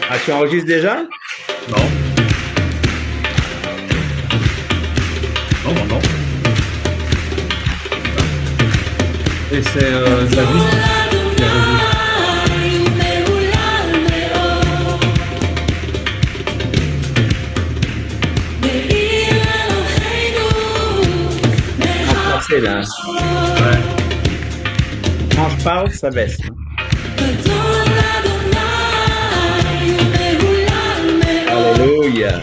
Ah, tu enregistres déjà? Non, non, non, non. Ah. Et c'est David qui a résisté. En français, là. Ouais. Quand je parle, ça baisse, hein. Alléluia.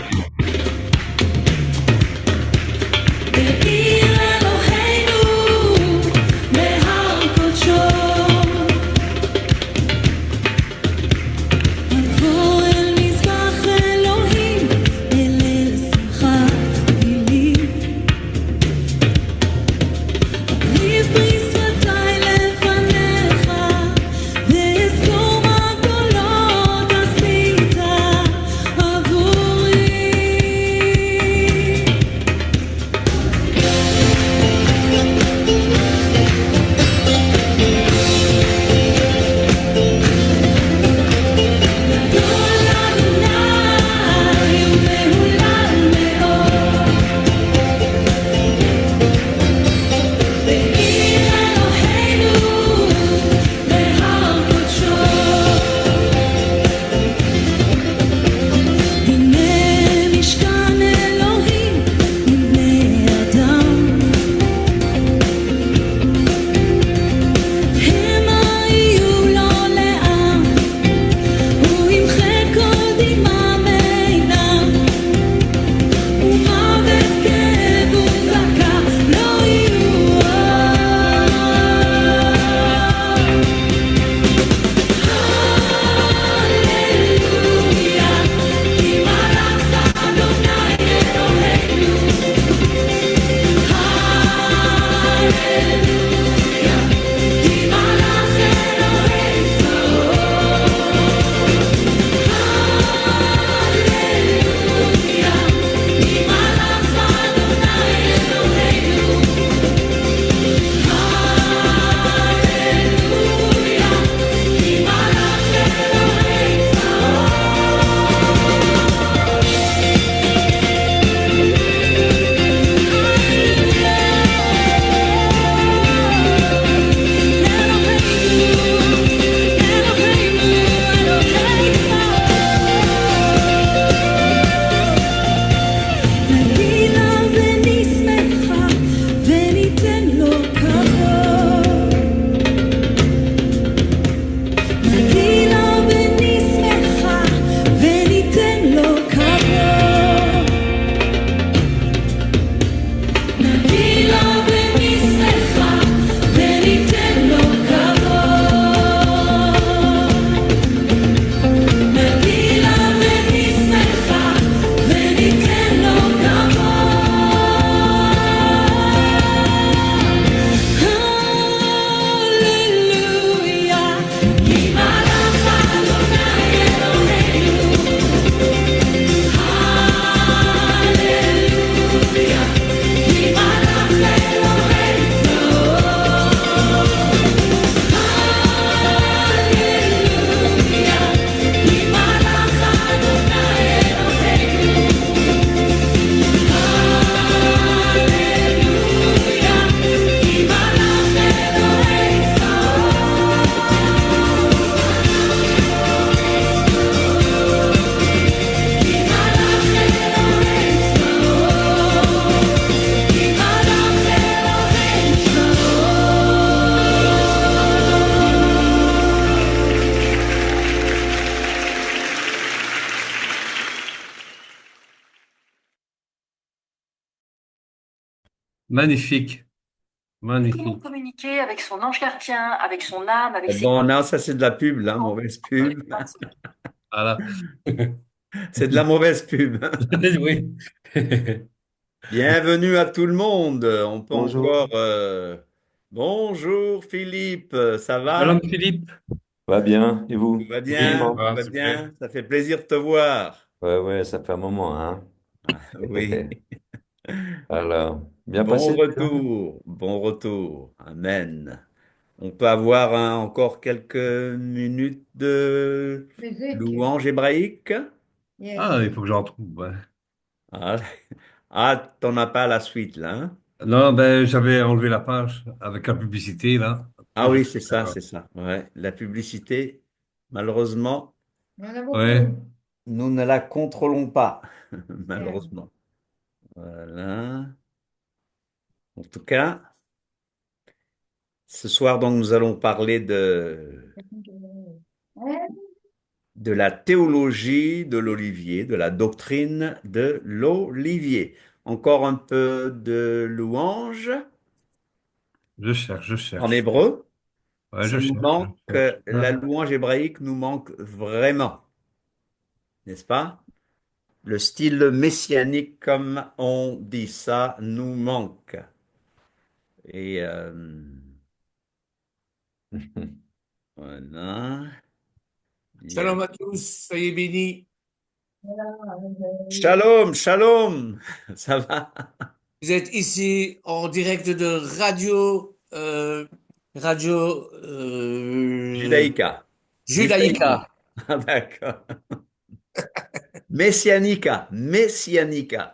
Magnifique, Comment magnifique. communiquer avec son ange gardien, avec son âme, avec ses Bon, non, ça, c'est de la pub, là, parents, mauvaise Ouais. pub. Voilà. C'est de la mauvaise pub. Oui. Bienvenue à tout le monde. On peut encore. Bonjour, Bonjour Philippe, ça Shalom va? Philippe. va bien, et Tout vous? va Oui, ça bien? Tout va, va super. bien? Ça fait plaisir de te voir. Ouais, ouais, ça fait un moment, hein? Ah, oui. Alors, bien Bon passé déjà? retour. Bon retour. Amen. On peut avoir encore quelques minutes de Musique. louange hébraïque. Ah, Yes. il faut que j'en trouve. Ouais. Ah, ah, t'en as pas la suite là, hein? Non, ben, j'avais enlevé la page avec la publicité, là. Ah oui, c'est ça, c'est ça. Ouais, la publicité, malheureusement, Il y en a Ouais, beaucoup. nous ne la contrôlons pas, Yeah. malheureusement. Voilà. En tout cas, ce soir, donc, nous allons parler de la théologie de l'olivier, de la doctrine de l'olivier. Encore un peu de louange je en cherche. hébreu. Ouais, Ça je nous cherche, je manque, cherche. la Ah, louange hébraïque nous manque vraiment, n'est-ce pas? Le style messianique, comme on dit ça, nous manque. Et voilà. Bien. Shalom à tous, soyez bénis. Shalom, shalom. Ça va? Vous êtes ici en direct de Radio Judaïka. Judaïka. Judaïka. Ah, d'accord. Messianica, Messianica.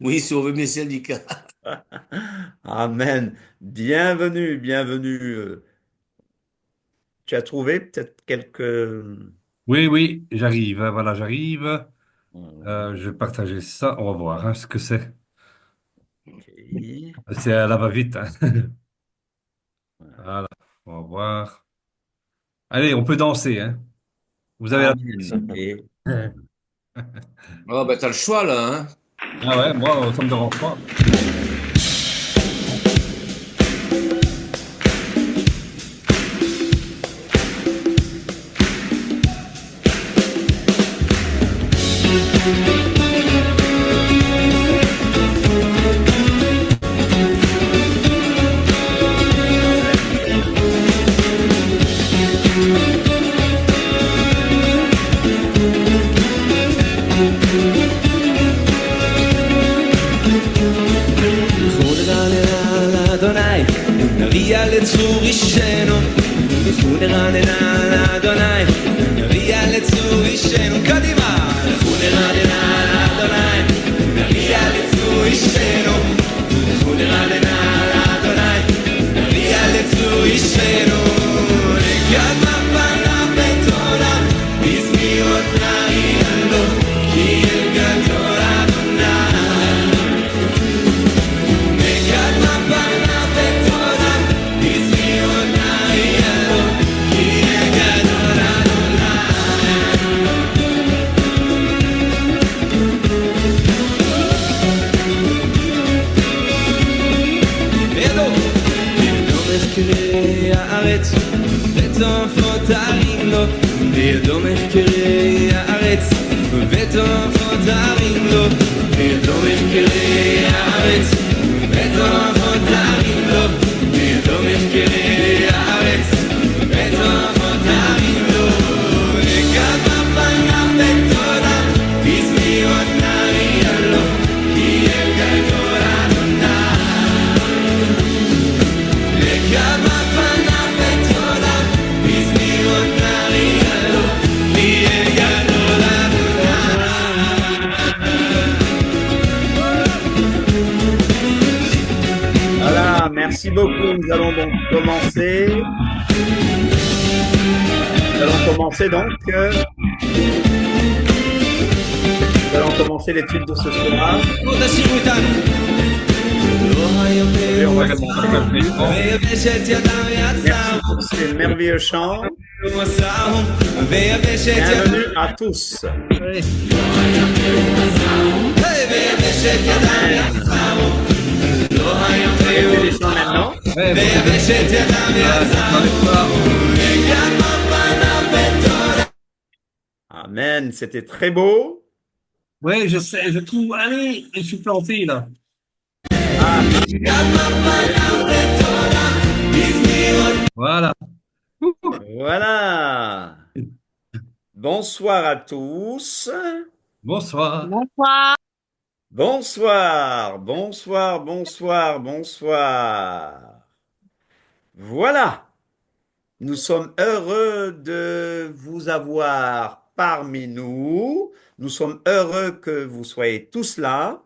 Oui, si on veut Messianica. Amen. Bienvenue, bienvenue. Tu as trouvé peut-être quelques... oui, oui, j'arrive. Voilà, j'arrive. Voilà. Je vais partager ça. On va voir ce que c'est. Ok. C'est à la va-vite, hein. Voilà, on va voir. Allez, on peut danser, hein. Vous avez la Amen. Et Oh, bah, t'as le choix, là, hein. Ah ouais, moi, ça me dérange pas. Adonai, Ria le Zurishenu, Funerana Adonai, Ria le Zurishenu, Kadima, Funerana Adonai, Ria le Zurishenu, Funerana Adonai, Ria le Zurishenu, Lekama Pana Betora, Bismiot Nariando, Kiel Gadora Adonai. הארץ ותופותרים לו בידו מחקרי הארץ ותופותרים לו בידו מחקרי הארץ ותופותרים לו בידו מחקרי הארץ ותופותרים לו וכמה פניו בתורה בזמירות נריע לו כי אל גדול אדוני וכמה פניו בתורה בזמירות נריע לו כי אל גדול אדוני. voilà, merci beaucoup. Nous allons donc commencer. Nous allons commencer donc. Nous allons commencer l'étude de ce soir. תשאירו איתנו. לא היום Et on va commencer avec les chants. ויבשת ידם Merci יצאו pour ces merveilleux chants. ומסעו ויבשת ידם Bienvenue à tous. ויבשת ידם יצאו לא היום Et les chants maintenant. Ouais, ויבשת ידם יצאו וכמה פניו בתורה. Amen. C'était très beau. ouais, je sais, je trouve. Allez, je suis planté, là. כמה פניו בתורה בזמירות. Voilà. Voilà. Bonsoir à tous. Bonsoir. Bonsoir, bonsoir, bonsoir, bonsoir. Voilà. Nous sommes heureux de vous avoir parmi nous. Nous sommes heureux que vous soyez tous là.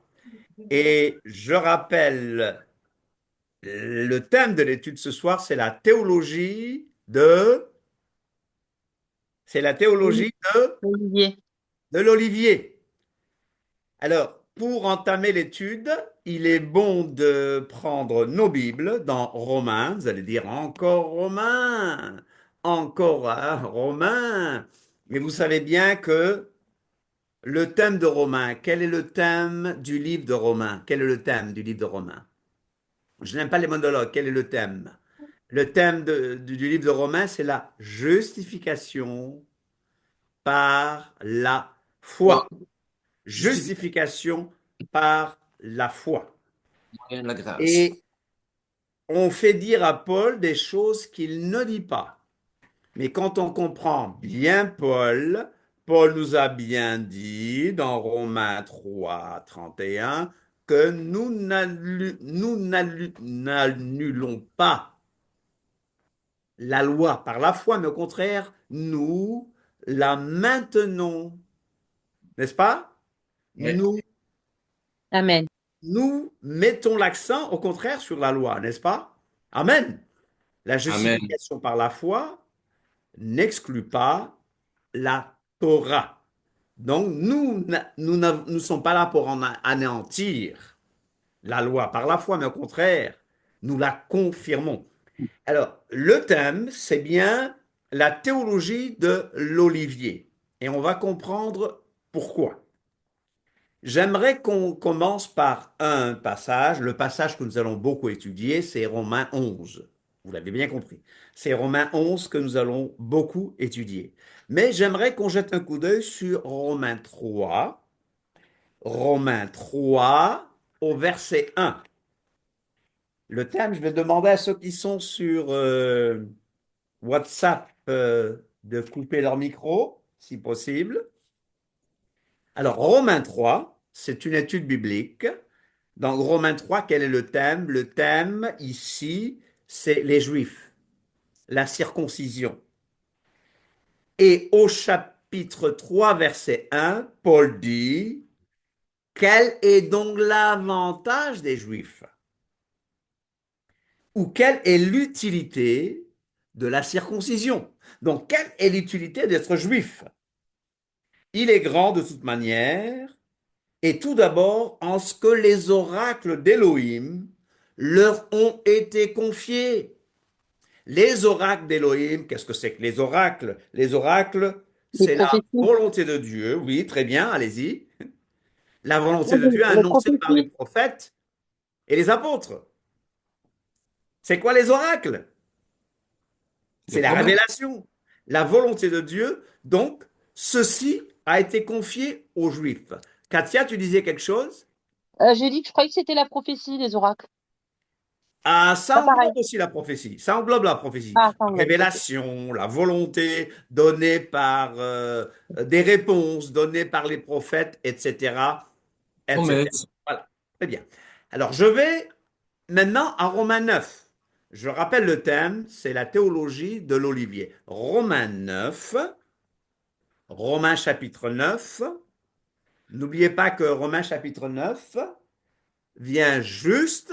Et je rappelle, le thème de l'étude ce soir, c'est la théologie Olivier. de l'olivier. Alors, pour entamer l'étude, il est bon de prendre nos Bibles dans Romains. Vous allez dire encore Romains, encore Romains. Mais vous savez bien que le thème de Romains, quel est le thème du livre de Romains? Quel est le thème du livre de Romains? Je n'aime pas les monologues. Quel est le thème? Le thème du livre de Romains, c'est la justification par la Foi. foi. Justification par la foi. Moyen de la grâce. Et on fait dire à Paul des choses qu'il ne dit pas. Mais quand on comprend bien Paul, Paul nous a bien dit dans Romains 3, 31 que nous n'annulons pas la loi par la foi, mais au contraire, nous la maintenons. N'est-ce pas? Ouais. Amen. Nous mettons l'accent, au contraire, sur la loi, n'est-ce pas? Amen. La Amen. justification par la foi n'exclut pas la Torah. Donc, nous ne sommes pas là pour anéantir la loi par la foi, mais au contraire, nous la confirmons. Alors, le thème, c'est bien la théologie de l'olivier. Et on va comprendre pourquoi. J'aimerais qu'on commence par un passage. Le passage que nous allons beaucoup étudier, c'est Romains 11. Vous l'avez bien compris. C'est Romains 11 que nous allons beaucoup étudier. Mais j'aimerais qu'on jette un coup d'œil sur Romains 3. Romains 3 au verset 1. Le thème, je vais demander à ceux qui sont sur WhatsApp de couper leur micro, si possible. Alors, Romains 3, c'est une étude biblique. Dans Romains 3, quel est le thème? Le thème ici, c'est les Juifs, la circoncision. Et au chapitre 3, verset 1, Paul dit, quel est donc l'avantage des Juifs? Ou quelle est l'utilité de la circoncision? Donc, quelle est l'utilité d'être juif? Il est grand de toute manière, et tout d'abord en ce que les oracles d'Élohim leur ont été confiés. Les oracles d'Élohim, qu'est-ce que c'est que les oracles? Les oracles, Les c'est la prophéties. volonté de Dieu. Oui, très bien, allez-y. La volonté Ouais, de Dieu les annoncée par les prophéties. prophètes et les apôtres. C'est quoi les oracles? C'est Les la promesses. révélation, la volonté de Dieu. Donc, ceci a été confié aux Juifs. Katia, tu disais quelque chose? J'ai dit que je croyais que c'était la prophétie, les oracles. Ah, ça Pas pareil. englobe aussi la prophétie. Ça englobe la prophétie. Ah, ça La englobe. Ok. révélation, la volonté donnée par des réponses données par les prophètes, etc., etc. Promesses. Voilà, très bien. Alors, je vais maintenant à Romains 9. Je rappelle le thème, c'est la théologie de l'olivier. Romains 9, Romains chapitre 9. N'oubliez pas que Romains chapitre 9 vient juste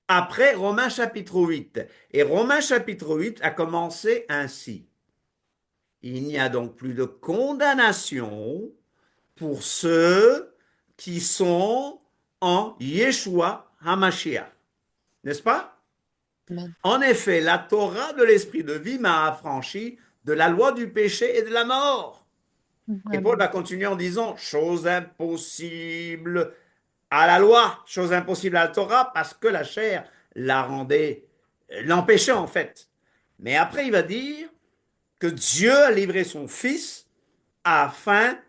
après Romains chapitre 8. Et Romains chapitre 8 a commencé ainsi. Il n'y a donc plus de condamnation pour ceux qui sont en Yeshua HaMashiach. N'est-ce pas? Amen. En effet, la Torah de l'esprit de vie m'a affranchi de la loi du péché et de la mort. Et Paul Amen. va continuer en disant, chose impossible à la loi, chose impossible à la Torah, parce que la chair la rendait, l'empêchait en fait. Mais après, il va dire que Dieu a livré son Fils afin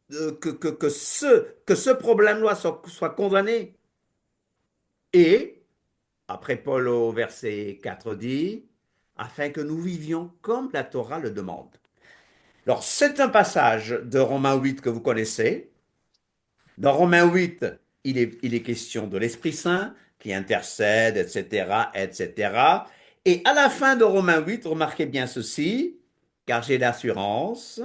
que ce problème-là soit condamné. Et, après Paul au verset 4 dit, afin que nous vivions comme la Torah le demande. Alors, c'est un passage de Romains 8 que vous connaissez. Dans Romains 8, il est question de l'Esprit Saint qui intercède, etc., etc. Et à la fin de Romains 8, remarquez bien ceci, car j'ai l'assurance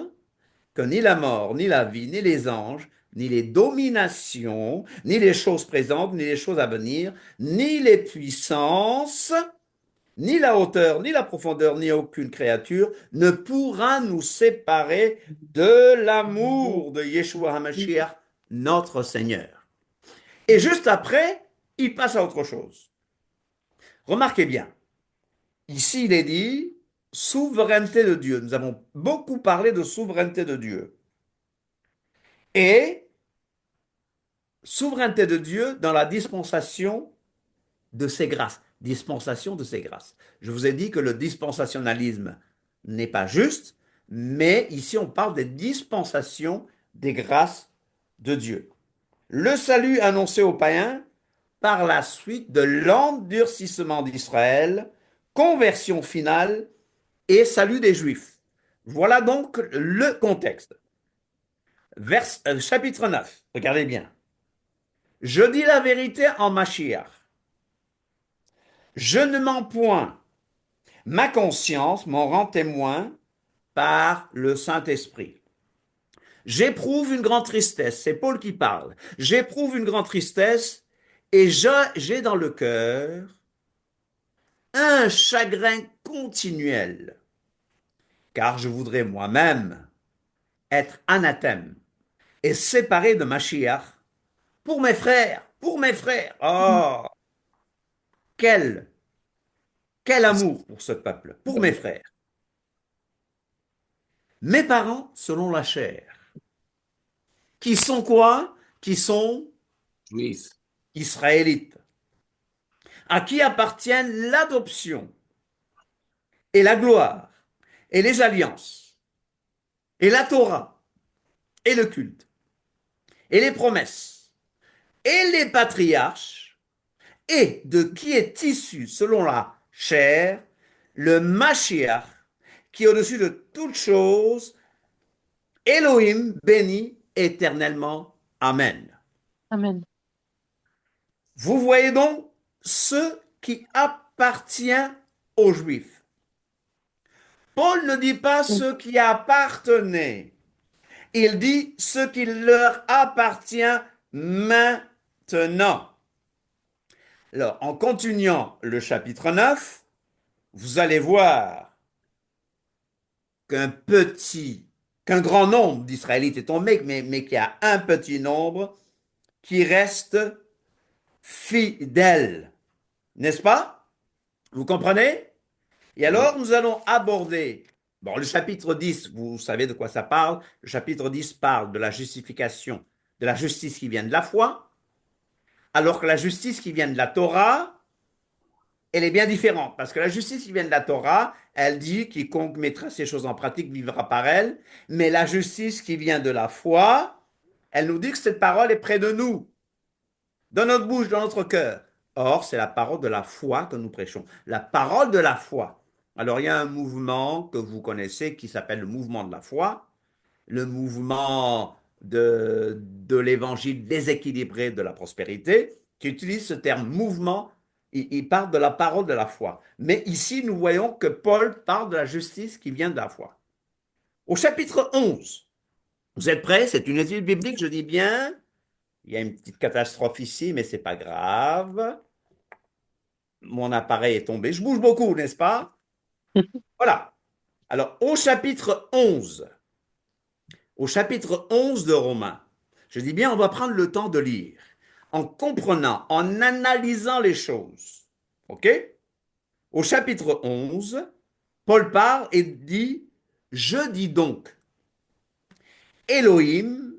que ni la mort, ni la vie, ni les anges, ni les dominations, ni les choses présentes, ni les choses à venir, ni les puissances, ni la hauteur, ni la profondeur, ni aucune créature ne pourra nous séparer de l'amour de Yeshua HaMashiach, notre Seigneur. Et juste après, il passe à autre chose. Remarquez bien, ici il est dit souveraineté de Dieu. Nous avons beaucoup parlé de souveraineté de Dieu. Et souveraineté de Dieu dans la dispensation de ses grâces. Dispensation de ses grâces. Je vous ai dit que le dispensationalisme n'est pas juste, mais ici on parle des dispensations des grâces de Dieu. Le salut annoncé aux païens par la suite de l'endurcissement d'Israël, conversion finale et salut des Juifs. Voilà donc le contexte. Chapitre 9, regardez bien. Je dis la vérité en Mashiach. Je ne mens point. Ma conscience m'en rend témoin par le Saint-Esprit. J'éprouve une grande tristesse, c'est Paul qui parle. J'éprouve une grande tristesse et j'ai dans le cœur un chagrin continuel, car je voudrais moi-même être anathème et séparé de Mashiach pour mes frères, pour mes frères. Oh, quel, quel amour pour ce peuple, pour mes frères. Mes parents selon la chair, qui sont quoi? Qui sont Juif. israélites, à qui appartiennent l'adoption et la gloire et les alliances et la Torah et le culte et les promesses et les patriarches et de qui est issu selon la chair le Mashiach qui est au-dessus de toutes choses, Elohim béni éternellement. Amen. Amen. Vous voyez donc ce qui appartient aux Juifs. Paul ne dit pas ce qui appartenait. Il dit ce qui leur appartient maintenant. Alors, en continuant le chapitre 9, vous allez voir qu'un grand nombre d'Israélites est tombé, mais qu'il y a un petit nombre qui reste fidèle. N'est-ce pas? Vous comprenez? Et alors, nous allons aborder, bon, le chapitre 10, vous savez de quoi ça parle. Le chapitre 10 parle de la justification, de la justice qui vient de la foi, alors que la justice qui vient de la Torah, elle est bien différente. Parce que la justice qui vient de la Torah, elle dit quiconque mettra ces choses en pratique vivra par elle. Mais la justice qui vient de la foi, elle nous dit que cette parole est près de nous, dans notre bouche, dans notre cœur. Or, c'est la parole de la foi que nous prêchons. La parole de la foi. Alors, il y a un mouvement que vous connaissez qui s'appelle le mouvement de la foi, le mouvement de l'évangile déséquilibré de la prospérité, qui utilise ce terme mouvement. Il parle de la parole de la foi. Mais ici, nous voyons que Paul parle de la justice qui vient de la foi. Au chapitre 11, vous êtes prêts? C'est une étude biblique, je dis bien. Il y a une petite catastrophe ici, mais c'est pas grave. Mon appareil est tombé. Je bouge beaucoup, n'est-ce pas? Voilà. Alors, au chapitre 11 de Romains, je dis bien, on va prendre le temps de lire, en comprenant, en analysant les choses. OK? Au chapitre 11, Paul parle et dit, je dis donc, Elohim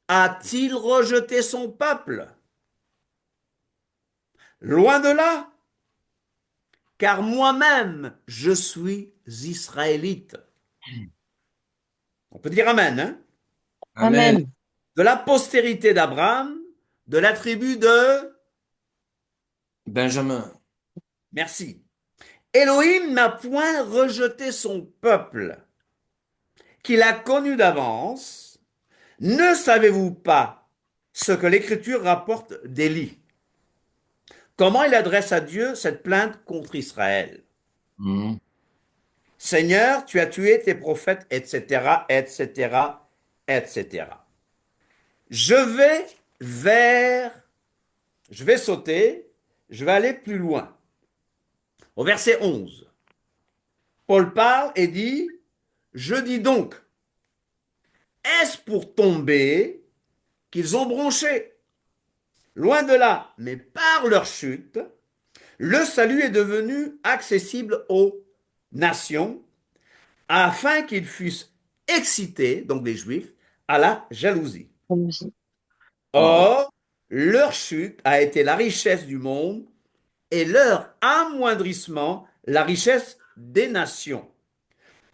a-t-il rejeté son peuple? Loin de là, car moi-même, je suis israélite. On peut dire Amen, hein? Amen. Amen. De la postérité d'Abraham, de la tribu de... Benjamin. Merci. Elohim n'a point rejeté son peuple, qu'il a connu d'avance. Ne savez-vous pas ce que l'Écriture rapporte d'Élie? Comment il adresse à Dieu cette plainte contre Israël? Mhm. Seigneur, tu as tué tes prophètes, etc., etc., etc. Je vais vers, je vais sauter, je vais aller plus loin. Au verset 11, Paul parle et dit, je dis donc, est-ce pour tomber qu'ils ont bronché? Loin de là, mais par leur chute, le salut est devenu accessible aux nations afin qu'ils fussent excités, donc les Juifs, à la jalousie. Jalousie. Wow. Or, leur chute a été la richesse du monde et leur amoindrissement la richesse des nations.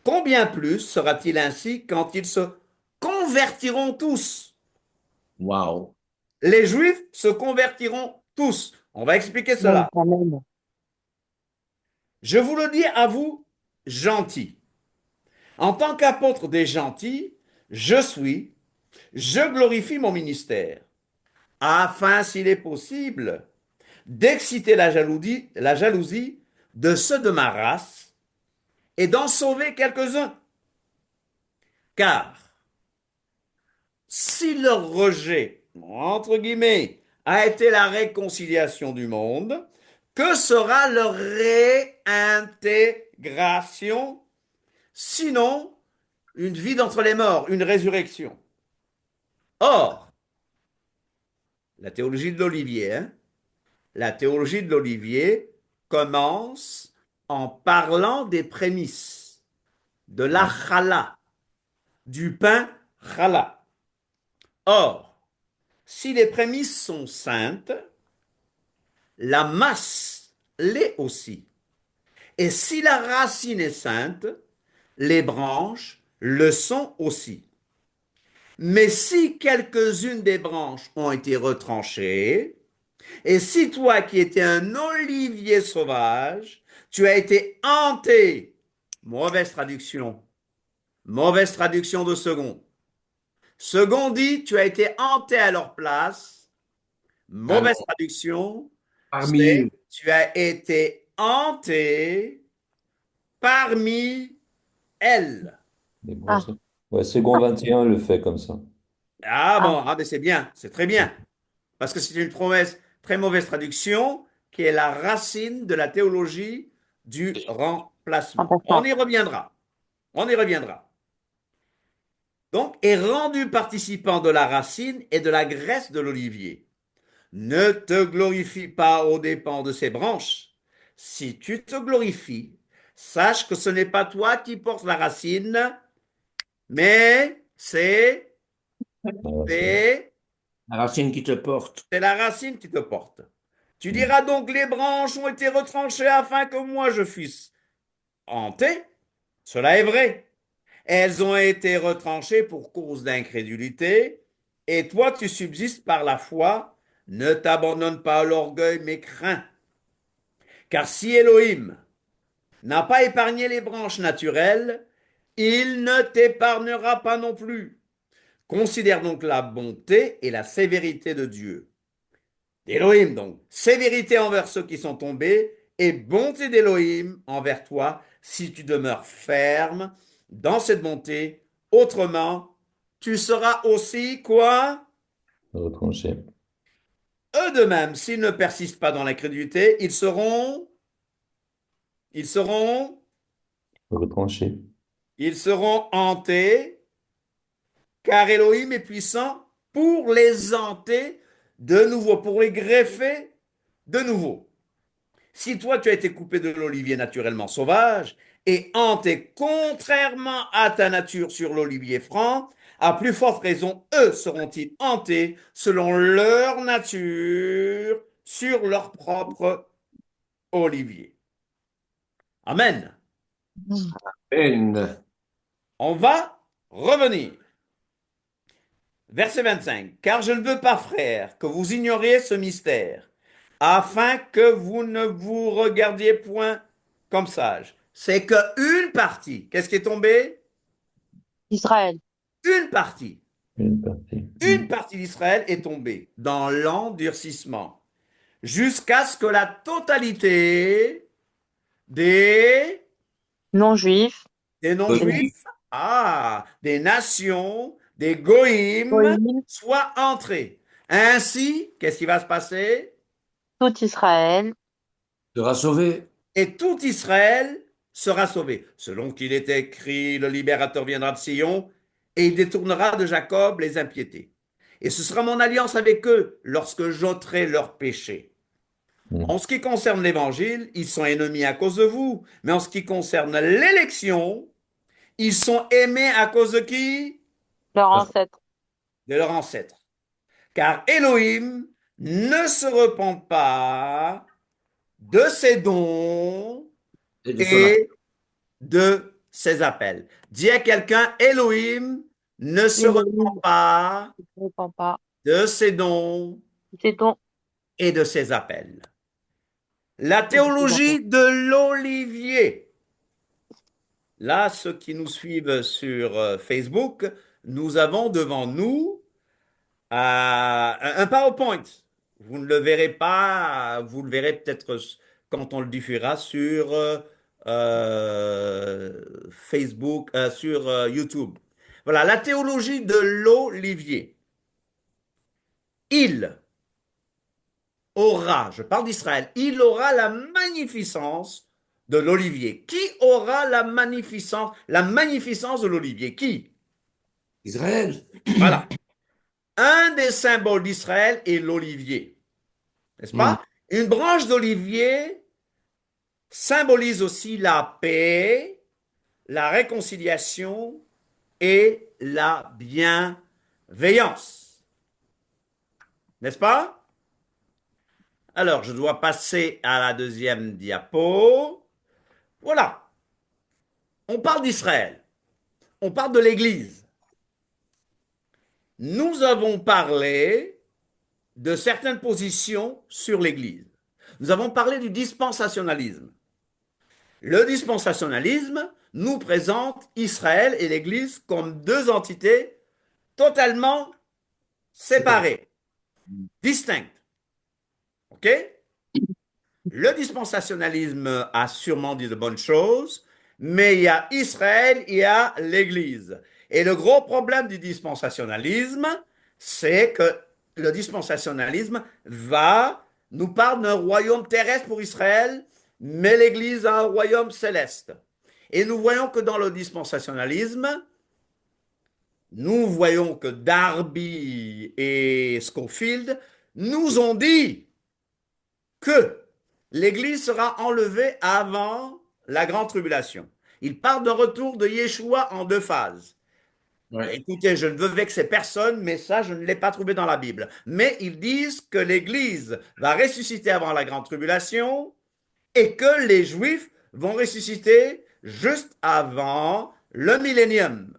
Combien plus sera-t-il ainsi quand ils se convertiront tous? Wow. Les Juifs se convertiront tous. On va expliquer cela. Amen. Je vous le dis à vous, gentils. En tant qu'apôtre des gentils, je glorifie mon ministère, afin, s'il est possible, d'exciter la jalousie de ceux de ma race et d'en sauver quelques-uns. Car si leur rejet, entre guillemets, a été la réconciliation du monde, que sera leur réintégration, sinon une vie d'entre les morts, une résurrection? Or, la théologie de l'olivier, hein, la théologie de l'olivier commence en parlant des prémices, de la challah, du pain challah. Or, si les prémices sont saintes, la masse l'est aussi. Et si la racine est sainte, les branches le sont aussi. Mais si quelques-unes des branches ont été retranchées, et si toi qui étais un olivier sauvage, tu as été hanté, mauvaise traduction de second. Second dit, tu as été hanté à leur place, Ah mauvaise non, traduction, parmi c'est eux. tu as été hanté parmi elles. Mais bon, Ah, ouais, second 21 le fait comme ça. Ah ah, bon, ah, mais c'est bien, c'est très bien. Parce que c'est une promesse, très mauvaise traduction qui est la racine de la théologie du remplacement. On remplaçant. y reviendra. On y reviendra. Donc, est rendu participant de la racine et de la graisse de l'olivier. Ne te glorifie pas aux dépens de ses branches. Si tu te glorifies, sache que ce n'est pas toi qui portes la racine, mais Voilà, c'est La racine qui te porte. c'est la racine qui te porte. Tu diras donc, les branches ont été retranchées afin que moi je fusse hanté. Cela est vrai. Elles ont été retranchées pour cause d'incrédulité, et toi tu subsistes par la foi. Ne t'abandonne pas à l'orgueil, mais crains. Car si Elohim n'a pas épargné les branches naturelles, il ne t'épargnera pas non plus. Considère donc la bonté et la sévérité de Dieu. D'Élohim donc, sévérité envers ceux qui sont tombés et bonté d'Élohim envers toi si tu demeures ferme dans cette bonté. Autrement, tu seras aussi quoi? retranché. Eux de même, s'ils ne persistent pas dans l'incrédulité, ils seront, Retranché. ils seront hantés, car Elohim est puissant pour les hanter de nouveau, pour les greffer de nouveau. Si toi, tu as été coupé de l'olivier naturellement sauvage et hanté contrairement à ta nature sur l'olivier franc, à plus forte raison, eux seront-ils hantés selon leur nature sur leur propre olivier. Amen. Amen. On va revenir. Verset 25. Car je ne veux pas, frères, que vous ignoriez ce mystère, afin que vous ne vous regardiez point comme sages. C'est qu'une partie, qu'est-ce qui est tombé? Israël. Une partie. Une partie. Une partie d'Israël est tombée dans l'endurcissement. jusqu'à ce que la totalité des, Non-juifs, des des non-juifs, des nations, des goïms, Goïm, soient entrés. Ainsi, qu'est-ce qui va se passer? tout Israël, Sera sauvé. Et tout Israël sera sauvé. Selon qu'il est écrit, le libérateur viendra de Sion et il détournera de Jacob les impiétés. Et ce sera mon alliance avec eux lorsque j'ôterai leurs péchés. Hmm. En ce qui concerne l'évangile, ils sont ennemis à cause de vous. Mais en ce qui concerne l'élection, ils sont aimés à cause de qui? leurs ancêtres. De leurs ancêtres. Car Elohim ne se repent pas de ses dons Et de son et de ses appels. Dis à quelqu'un, Elohim ne se repent Elohim pas ne répand pas. de ses dons C'est donc et de ses appels. La et de ses appels. théologie de l'olivier. Là, ceux qui nous suivent sur Facebook, nous avons devant nous un PowerPoint. Vous ne le verrez pas, vous le verrez peut-être quand on le diffusera sur Facebook, sur YouTube. Voilà, la théologie de l'olivier. Il aura, je parle d'Israël, il aura la magnificence de l'olivier. Qui aura la magnificence de l'olivier? Qui? Israël. Voilà. Un des symboles d'Israël est l'olivier, n'est-ce Hmm. pas? Une branche d'olivier symbolise aussi la paix, la réconciliation et la bienveillance, n'est-ce pas? Alors, je dois passer à la deuxième diapo. Voilà, on parle d'Israël, on parle de l'Église. Nous avons parlé de certaines positions sur l'Église. Nous avons parlé du dispensationalisme. Le dispensationalisme nous présente Israël et l'Église comme deux entités totalement C'est pas vrai. séparées, distinctes. OK? Le dispensationalisme a sûrement dit de bonnes choses, mais il y a Israël, il y a l'Église. Et le gros problème du dispensationalisme, c'est que le dispensationalisme nous parle d'un royaume terrestre pour Israël, mais l'Église a un royaume céleste. Et nous voyons que dans le dispensationalisme, nous voyons que Darby et Scofield nous ont dit que l'Église sera enlevée avant la grande tribulation. Ils parlent d'un retour de Yeshua en deux phases. Ouais. Écoutez, je ne veux vexer personne, mais ça, je ne l'ai pas trouvé dans la Bible. Mais ils disent que l'Église va ressusciter avant la grande tribulation et que les Juifs vont ressusciter juste avant le millénium.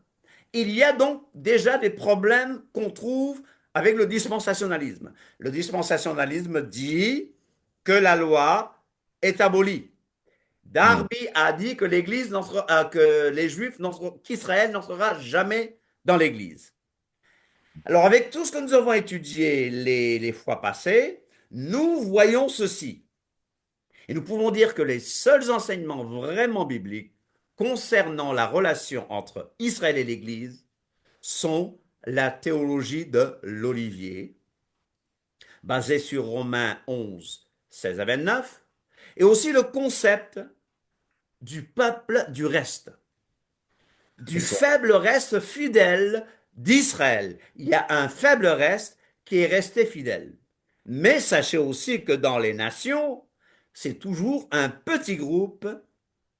Il y a donc déjà des problèmes qu'on trouve avec le dispensationalisme. Le dispensationalisme dit que la loi est abolie. Hmm. Darby a dit que que les Juifs, qu'Israël n'entrera jamais dans l'Église. Alors, avec tout ce que nous avons étudié les fois passées, nous voyons ceci. Et nous pouvons dire que les seuls enseignements vraiment bibliques concernant la relation entre Israël et l'Église sont la théologie de l'olivier, basée sur Romains 11, 16 à 29, et aussi le concept du peuple du reste, du C'est ça. faible reste fidèle d'Israël. Il y a un faible reste qui est resté fidèle. Mais sachez aussi que dans les nations, c'est toujours un petit groupe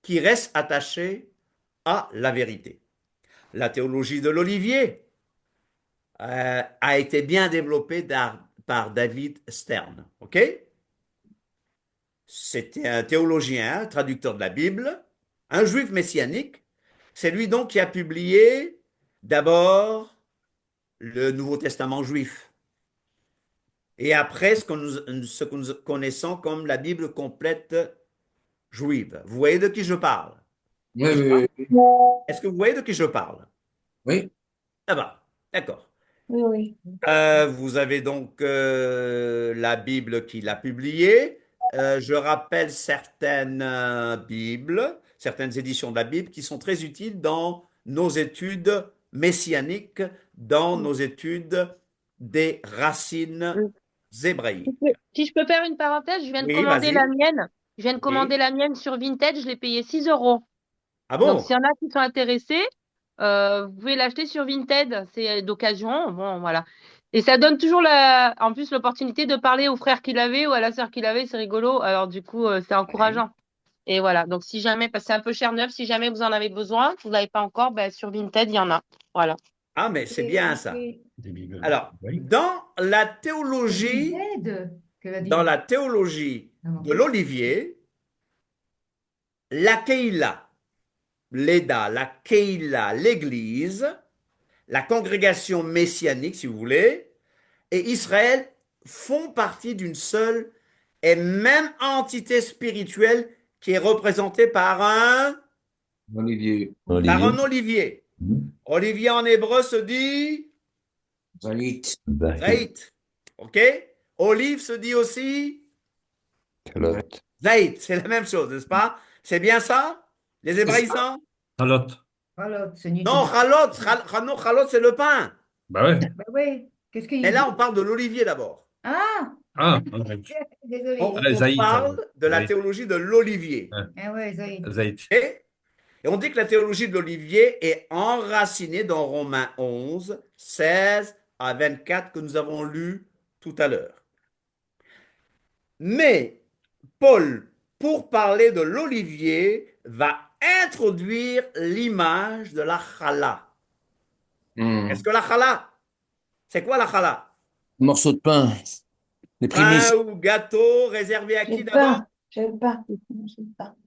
qui reste attaché à la vérité. La théologie de l'olivier a été bien développée par David Stern. OK? C'était un théologien, un traducteur de la Bible, un juif messianique. C'est lui donc qui a publié d'abord le Nouveau Testament juif. Et après, ce que nous connaissons comme la Bible complète juive. Vous voyez de qui je parle? Oui, N'est-ce oui, pas? oui. Est-ce que vous voyez de qui je parle? Oui. Ah bah, d'accord. Oui, oui. Vous avez donc la Bible qu'il a publiée. Je rappelle certaines Bibles, certaines éditions de la Bible qui sont très utiles dans nos études messianiques, dans nos études des racines hébraïques. Si je peux faire une parenthèse, je viens de Oui, commander la vas-y. mienne. Je viens de Oui. commander la mienne sur Vinted, je l'ai payée 6 euros. Ah Donc, bon? s'il y en a qui sont intéressés, vous pouvez l'acheter sur Vinted. C'est d'occasion. Bon, voilà. Et ça donne toujours en plus l'opportunité de parler au frère qui l'avait ou à la sœur qui l'avait. C'est rigolo. Alors, du coup, c'est Oui. encourageant. Et voilà. Donc, si jamais, parce que c'est un peu cher neuf, si jamais vous en avez besoin, vous ne l'avez pas encore, ben, sur Vinted, il y en a. Voilà. Ah, mais c'est bien ça. Des Bibles. Alors, Oui. dans la théologie, dans la théologie de l'olivier, la Keïla, l'Eda, la Keïla, l'Église, la congrégation messianique, si vous voulez, et Israël font partie d'une seule et même entité spirituelle qui est représentée Olivier. par Olivier. un olivier. Mhm. Olivier en hébreu se dit Zaït. Zaït. OK? Olive se dit aussi Calotte. Zaït. C'est la même chose, n'est-ce pas? C'est bien ça? Les hébraïsants? Salotte. Voilà, c'est nul. Non, chalot, non, chalot, c'est le pain. Bah ouais. Bah oui, qu'est-ce qu'il Mais dit? là, on parle de l'olivier d'abord. Ah, Ah, ouais. désolé. On, Ah, on Zaïd, parle de la Zaïd. théologie de l'olivier. Ouais. Ah ouais, Zaïd. Zaïd. Et on dit que la théologie de l'olivier est enracinée dans Romains 11, 16 à 24 que nous avons lu tout à l'heure. Mais Paul, pour parler de l'olivier, va introduire l'image de la challah. Qu'est-ce que la challah? C'est quoi la challah? Morceau de pain. Les prémices. Pain ou gâteau réservé à qui d'abord? J'aime pas.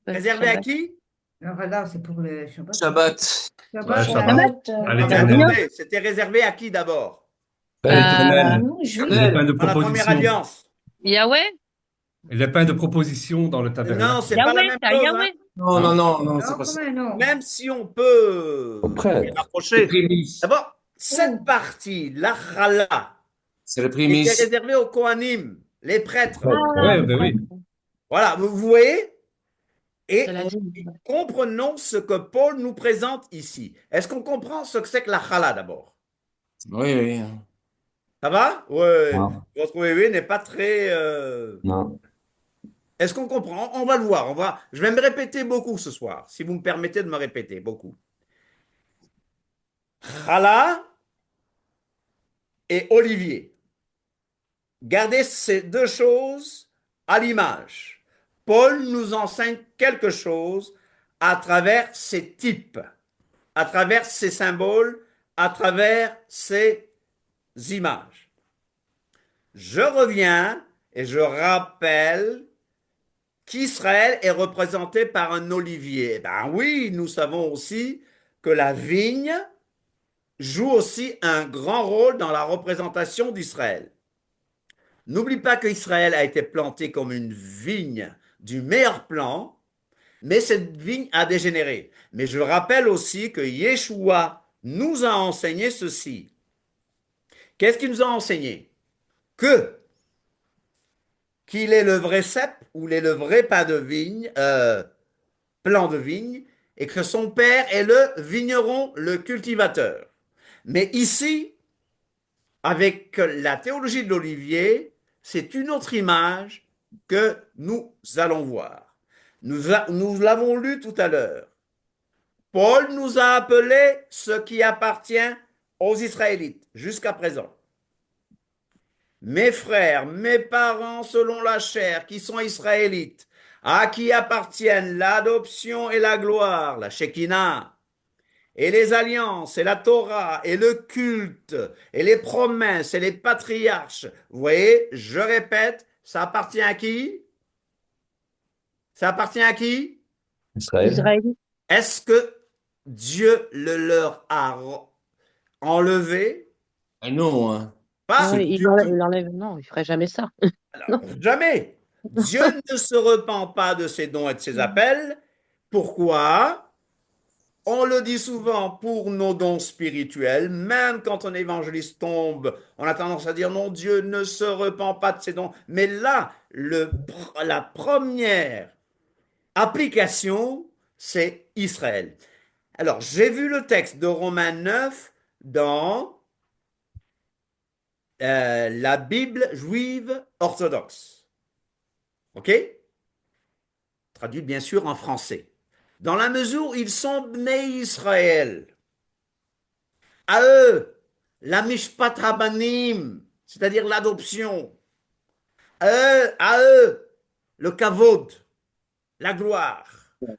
Réservé à qui? Alors là, c'est pour le Shabbat. Shabbat. Shabbat, Ouais, Shabbat. Shabbat. Shabbat. À Non, mais l'Éternel. attendez, c'était réservé à qui d'abord? À l'Éternel. Nous, Les juifs. pains de Dans la première proposition. alliance. Yahweh? Et les pains de proposition dans le tabernacle. Non, c'est pas la Yahweh, même t'as chose, hein. Yahweh. Non, non, non, non, c'est Non, pas ça. comment non? Même si on peut Après. s'y Les rapprocher. prémices. D'abord, cette partie, la challah, C'est les était prémices. réservée aux Kohanim, les prêtres. Ouais, ben oui. Voilà, vous voyez? Et C'est la dîme. comprenons ce que Paul nous présente ici. Est-ce qu'on comprend ce que c'est que la challah d'abord? Oui, oui. Ça va? Ouais. Non. Votre oui n'est pas très. Non. Est-ce qu'on comprend? On va le voir. Je vais me répéter beaucoup ce soir, si vous me permettez de me répéter beaucoup. Challah et olivier. Gardez ces deux choses à l'image. Paul nous enseigne quelque chose à travers ces types, à travers ces symboles, à travers ces images. Je reviens et je rappelle qu'Israël est représenté par un olivier. Ben oui, nous savons aussi que la vigne joue aussi un grand rôle dans la représentation d'Israël. N'oublie pas qu'Israël a été planté comme une vigne du meilleur plan, mais cette vigne a dégénéré. Mais je rappelle aussi que Yeshua nous a enseigné ceci. Qu'est-ce qu'il nous a enseigné? Qu'il est le vrai cep ou il est le vrai pain de vigne, plant de vigne, et que son père est le vigneron, le cultivateur. Mais ici, avec la théologie de l'olivier, c'est une autre image que nous allons voir. Nous l'avons lu tout à l'heure. Paul nous a appelé ce qui appartient aux Israélites jusqu'à présent. Mes frères, mes parents selon la chair, qui sont israélites, à qui appartiennent l'adoption et la gloire, la Shekinah, et les alliances, et la Torah, et le culte, et les promesses, et les patriarches. Vous voyez, je répète, ça appartient à qui? Ça appartient à qui? Israël. Israélite. Est-ce que Dieu le leur a enlevé? Ah non, hein. Pas Non, du il tout. enlève. Non, il ferait jamais ça. Alors, jamais. Dieu ne se repent pas de ses dons et de ses appels. Pourquoi? On le dit souvent pour nos dons spirituels, même quand un évangéliste tombe, on a tendance à dire non, Dieu ne se repent pas de ses dons. Mais là, la première application, c'est Israël. Alors, j'ai vu le texte de Romains 9 dans la Bible juive orthodoxe. OK? Traduit bien sûr en français. Dans la mesure où ils sont nés Israël, à eux, la mishpat rabanim, c'est-à-dire l'adoption, à eux, le kavod, la gloire,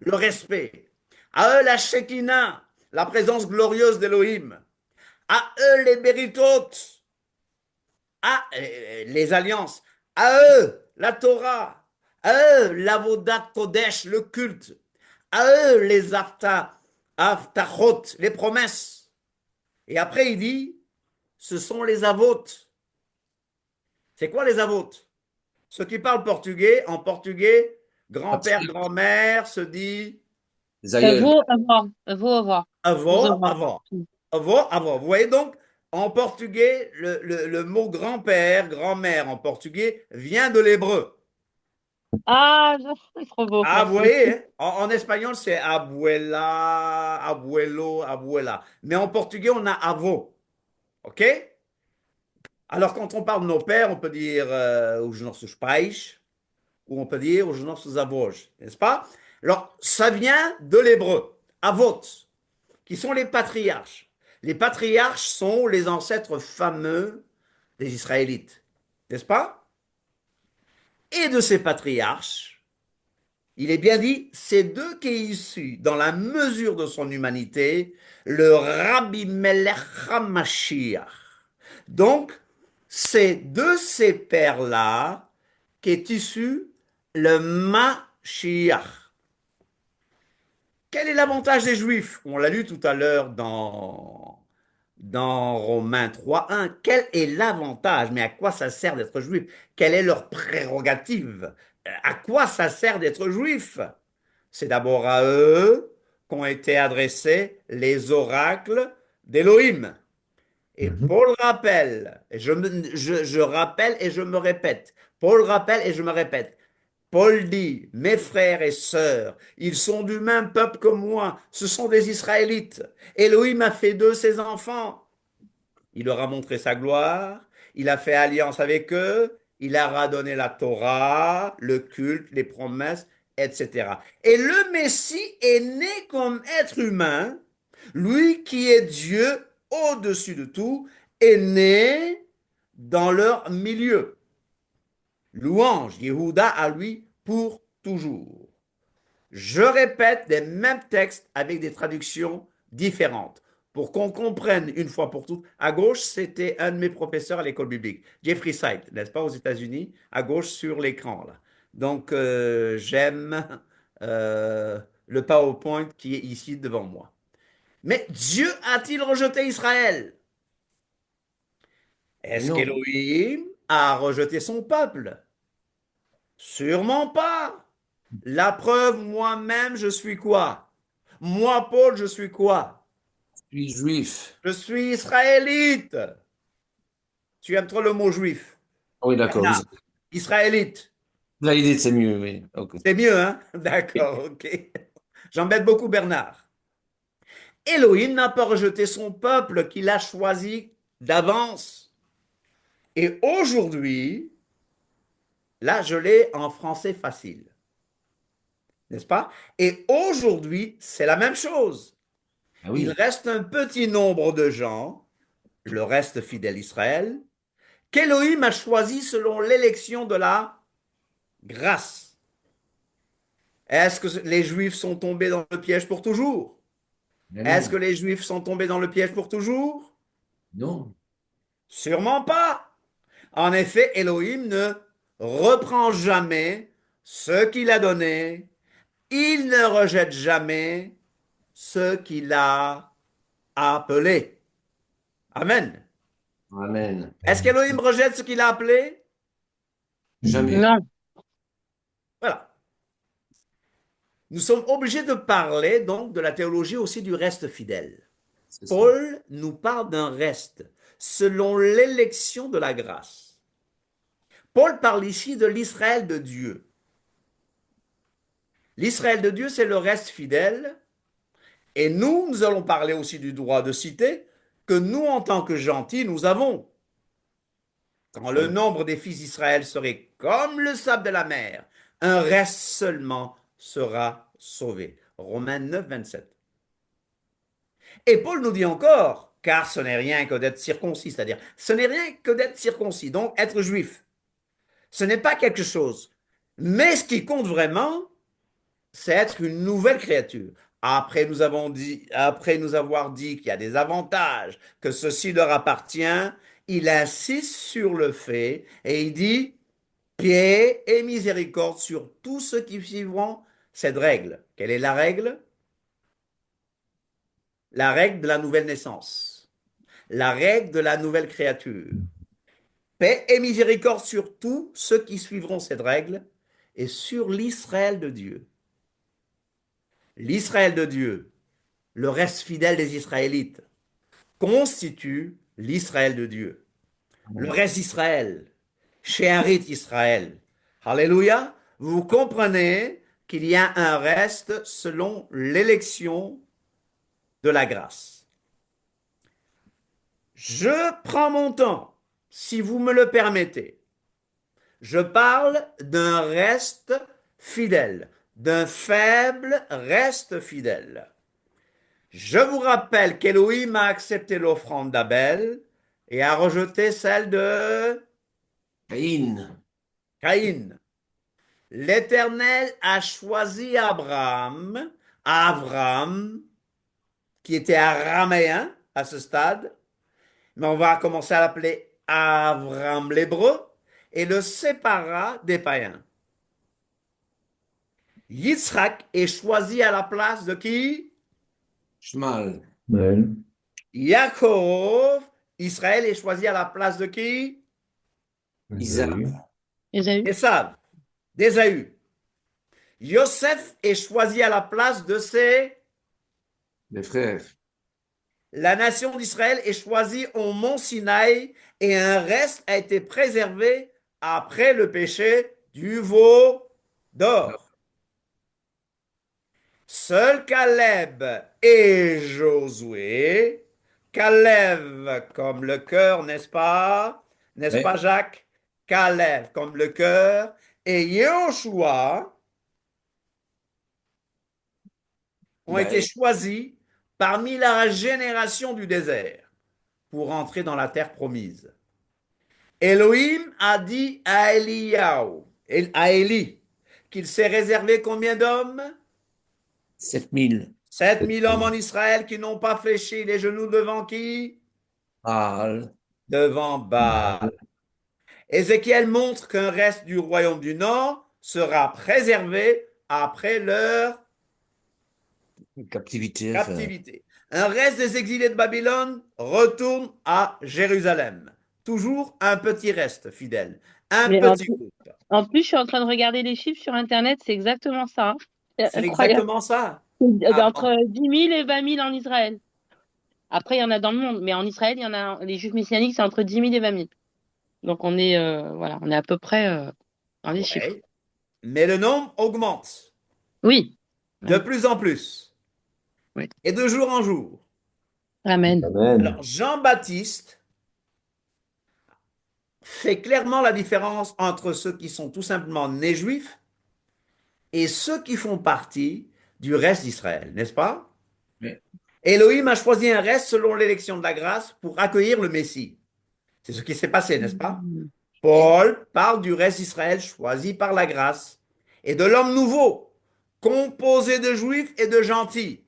le respect, à eux, la shekinah, la présence glorieuse d'Élohim, à eux, les béritotes, à les alliances, à eux, la Torah, à eux, l'avodat kodesh, le culte, à eux, les aftachot, les promesses. Et après, il dit, ce sont les avotes. C'est quoi les avotes? Ceux qui parlent portugais, en portugais, grand-père, grand-mère se dit Les aïeuls. Avô. avô, avô. Avô, avô. Vous voyez donc, en portugais, le mot grand-père, grand-mère en portugais vient de l'hébreu. Ah, c'est trop beau. Ah, vous Merci. voyez, hein? En espagnol, c'est abuela, abuelo, abuela. Mais en portugais, on a avô. OK? Alors, quand on parle de nos pères, on peut dire os nossos pais, ou on peut dire os nossos avós, n'est-ce pas? Alors, ça vient de l'hébreu, avot, qui sont les patriarches. Les patriarches sont les ancêtres fameux des Israélites, n'est-ce pas? Et de ces patriarches, il est bien dit, c'est d'eux qu'est issu, dans la mesure de son humanité, le Rabbi Melech HaMashiach. Donc, c'est de ces pères-là qu'est issu le Mashiach. Quel est l'avantage des Juifs? On l'a lu tout à l'heure dans Romains 3.1. Quel est l'avantage? Mais à quoi ça sert d'être juif? Quelle est leur prérogative? À quoi ça sert d'être juif? C'est d'abord à eux qu'ont été adressés les oracles d'Élohim. Et Paul rappelle, et je rappelle et je me répète, Paul rappelle et je me répète, Paul dit, mes frères et sœurs, ils sont du même peuple que moi, ce sont des Israélites. Élohim a fait d'eux ses enfants. Il leur a montré sa gloire, il a fait alliance avec eux, il leur a donné la Torah, le culte, les promesses, etc. Et le Messie est né comme être humain, lui qui est Dieu au-dessus de tout, est né dans leur milieu. Louange, Yehuda à lui pour toujours. Je répète les mêmes textes avec des traductions différentes pour qu'on comprenne une fois pour toutes. À gauche, c'était un de mes professeurs à l'école biblique, Jeffrey Site, n'est-ce pas, aux États-Unis, à gauche sur l'écran là. Donc, j'aime le PowerPoint qui est ici devant moi. Mais Dieu a-t-il rejeté Israël? Est-ce Non. qu'Élohim a rejeté son peuple? Sûrement pas. La preuve, moi-même, je suis quoi? Moi, Paul, je suis quoi? Je suis juif. Je suis israélite. Tu aimes trop le mot juif? Oui, d'accord. Bernard, israélite. Là, il dit c'est mieux, oui. Ok. C'est mieux, hein? D'accord, ok. J'embête beaucoup Bernard. Elohim n'a pas rejeté son peuple qu'il a choisi d'avance. Et aujourd'hui, là, je l'ai en français facile. N'est-ce pas? Et aujourd'hui, c'est la même chose. Ah oui. Il reste un petit nombre de gens, le reste fidèle Israël, qu'Élohim a choisi selon l'élection de la grâce. Est-ce que les Juifs sont tombés dans le piège pour toujours? Mais Est-ce non. que les Juifs sont tombés dans le piège pour toujours? Non. Sûrement pas. En effet, Elohim ne reprend jamais ce qu'il a donné. Il ne rejette jamais ce qu'il a appelé. Amen. Amen. Est-ce qu'Elohim rejette ce qu'il a appelé? Jamais. Non. Voilà. nous sommes obligés de parler donc de la théologie aussi du reste fidèle. C'est ça. Paul nous parle d'un reste selon l'élection de la grâce. Paul parle ici de l'Israël de Dieu. L'Israël de Dieu, c'est le reste fidèle. Et nous allons parler aussi du droit de cité que nous, en tant que gentils, nous avons. Quand le nombre des fils d'Israël serait comme le sable de la mer, un reste seulement sera sauvé. Romains 9, 27. Et Paul nous dit encore, car ce n'est rien que d'être circoncis, c'est-à-dire, ce n'est rien que d'être circoncis, donc être juif. Ce n'est pas quelque chose. Mais ce qui compte vraiment, c'est être une nouvelle créature. Après nous avoir dit qu'il y a des avantages, que ceci leur appartient, il insiste sur le fait et il dit pied et miséricorde sur tous ceux qui suivront cette règle. Quelle est la règle? La règle de la nouvelle naissance. La règle de la nouvelle créature. Paix et miséricorde sur tous ceux qui suivront cette règle et sur l'Israël de Dieu. L'Israël de Dieu, le reste fidèle des Israélites, constitue l'Israël de Dieu. Le reste d'Israël, Shéharit Israël. Alléluia. Vous comprenez qu'il y a un reste selon l'élection de la grâce. Je prends mon temps, si vous me le permettez. Je parle d'un reste fidèle, d'un faible reste fidèle. Je vous rappelle qu'Élohim a accepté l'offrande d'Abel et a rejeté celle de Caïn. Caïn. L'Éternel a choisi Avram, qui était araméen à ce stade, mais on va commencer à l'appeler Avram l'hébreu, et le sépara des païens. Yitzhak est choisi à la place de qui? Shmal. Ouais. Yaakov, Israël est choisi à la place de qui? Isaac. Ésaü. Esav, d'Ésaü. Yosef est choisi à la place de ses... Les frères. La nation d'Israël est choisie au mont Sinaï et un reste a été préservé après le péché du veau d'or. Seul Caleb et Josué, Caleb comme le cœur, n'est-ce pas? N'est-ce Oui. pas, Jacques? Caleb comme le cœur et Yoshua ont été choisis parmi la génération du désert pour entrer dans la terre promise. Elohim a dit à Élie, qu'il s'est réservé combien d'hommes? 7000. 7000 hommes en Israël qui n'ont pas fléchi les genoux devant qui? Baal. Devant Baal. Ézéchiel montre qu'un reste du royaume du Nord sera préservé après leur Captivité. captivité. Un reste des exilés de Babylone retourne à Jérusalem. Toujours un petit reste fidèle. Un Mais petit groupe. En plus, je suis en train de regarder les chiffres sur Internet, c'est exactement ça. Hein. C'est Incroyable. exactement ça. Entre 10 000 et 20 000 en Israël. Après, il y en a dans le monde, mais en Israël, il y en a, les juifs messianiques, c'est entre 10 000 et 20 000. Donc, on est, voilà, on est à peu près dans les chiffres. Ouais. Mais le nombre augmente Oui. de plus en plus. Oui. Et de jour en jour. Amen. Amen. Alors, Jean-Baptiste fait clairement la différence entre ceux qui sont tout simplement nés juifs et ceux qui font partie du reste d'Israël, n'est-ce pas? Oui. Elohim a choisi un reste selon l'élection de la grâce pour accueillir le Messie. C'est ce qui s'est passé, n'est-ce pas? Paul parle du reste d'Israël choisi par la grâce et de l'homme nouveau, composé de juifs et de gentils.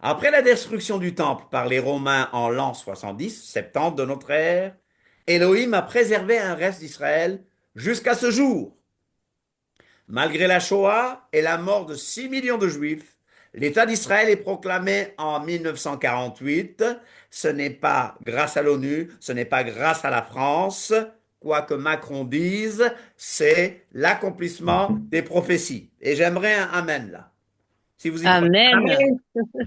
Après la destruction du temple par les Romains en l'an 70, 70 de notre ère, Elohim a préservé un reste d'Israël jusqu'à ce jour. Malgré la Shoah et la mort de 6 millions de Juifs, l'État d'Israël est proclamé en 1948. Ce n'est pas grâce à l'ONU, ce n'est pas grâce à la France, quoi que Macron dise, c'est l'accomplissement des prophéties. Et j'aimerais un amen là, si vous y croyez. Amen.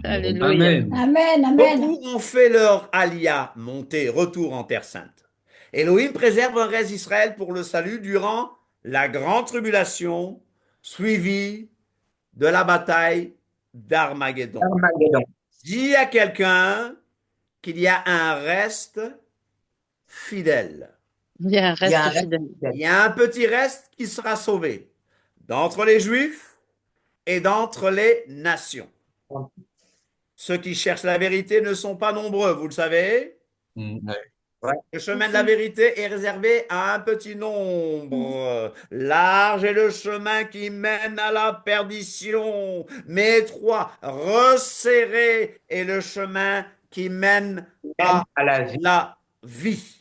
Alléluia. Amen. Amen, amen. Beaucoup ont fait leur alia, montée, retour en Terre Sainte. Elohim préserve un reste d'Israël pour le salut durant la grande tribulation suivie de la bataille d'Armageddon. Dis à quelqu'un qu'il y a un reste fidèle. Il y a un reste fidèle. Il y a un petit reste qui sera sauvé d'entre les Juifs et d'entre les nations. Ceux qui cherchent la vérité ne sont pas nombreux, vous le savez. Le chemin de la vérité est réservé à un petit nombre. Large est le chemin qui mène à la perdition, mais étroit, resserré est le chemin qui mène à la vie.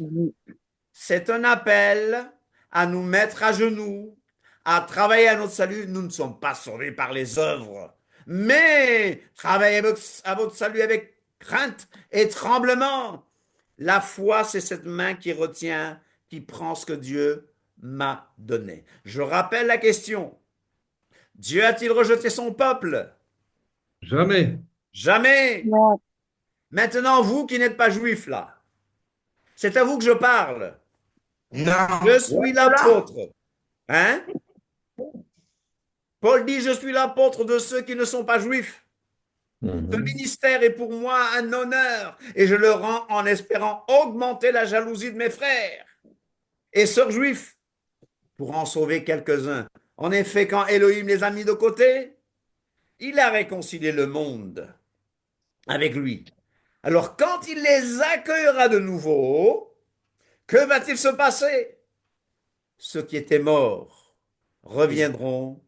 C'est un appel à nous mettre à genoux, à travailler à notre salut. Nous ne sommes pas sauvés par les œuvres, mais travaillez à votre salut avec crainte et tremblement. La foi, c'est cette main qui retient, qui prend ce que Dieu m'a donné. Je rappelle la question. Dieu a-t-il rejeté son peuple? Jamais. Jamais. Non. Maintenant, vous qui n'êtes pas juifs là, c'est à vous que je parle. Non. Je suis l'apôtre. Hein? Paul dit, je suis l'apôtre de ceux qui ne sont pas juifs. Ce ministère est pour moi un honneur et je le rends en espérant augmenter la jalousie de mes frères et sœurs juifs pour en sauver quelques-uns. En effet, quand Elohim les a mis de côté, il a réconcilié le monde avec lui. Alors quand il les accueillera de nouveau, que va-t-il se passer? Ceux qui étaient morts reviendront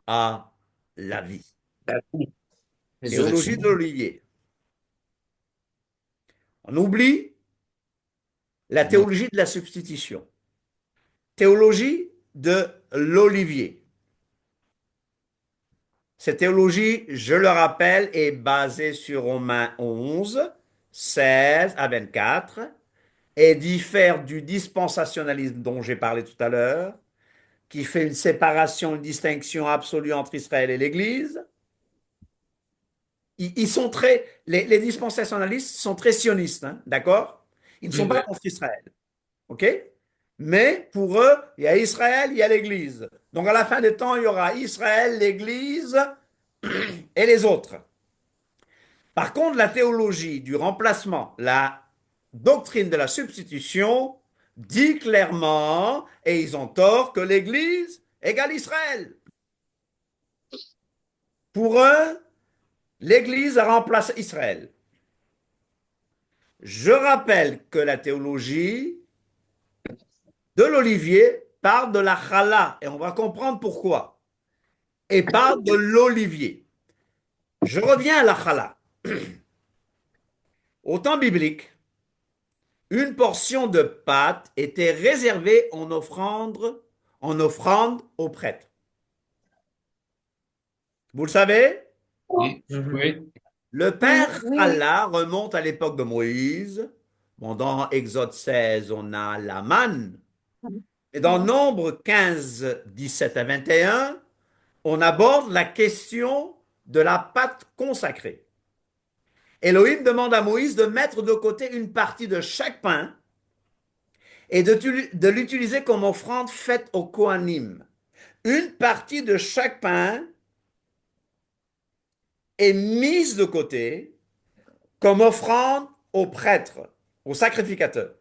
à la vie. Théologie de l'olivier. On oublie la théologie de la substitution. Théologie de l'olivier. Cette théologie, je le rappelle, est basée sur Romains 11, 16 à 24 et diffère du dispensationalisme dont j'ai parlé tout à l'heure, qui fait une séparation, une distinction absolue entre Israël et l'Église. Ils sont très, les dispensationalistes sont très sionistes, hein, d'accord? Ils ne sont pas contre Israël, ok? Mais pour eux, il y a Israël, il y a l'Église. Donc à la fin des temps, il y aura Israël, l'Église et les autres. Par contre, la théologie du remplacement, la doctrine de la substitution, dit clairement, et ils ont tort, que l'Église égale Israël. Pour eux, l'Église a remplacé Israël. Je rappelle que la théologie de l'olivier parle de la chala, et on va comprendre pourquoi, et parle de l'olivier. Je reviens à la chala. Au temps biblique, une portion de pâte était réservée en offrande aux prêtres. Vous le savez? Oui. Le père chala remonte à l'époque de Moïse. Bon, dans Exode 16, on a la manne. Et dans Nombre 15, 17 à 21, on aborde la question de la pâte consacrée. Elohim demande à Moïse de mettre de côté une partie de chaque pain et de l'utiliser comme offrande faite au Kohanim. Une partie de chaque pain est mise de côté comme offrande aux prêtres, aux sacrificateurs.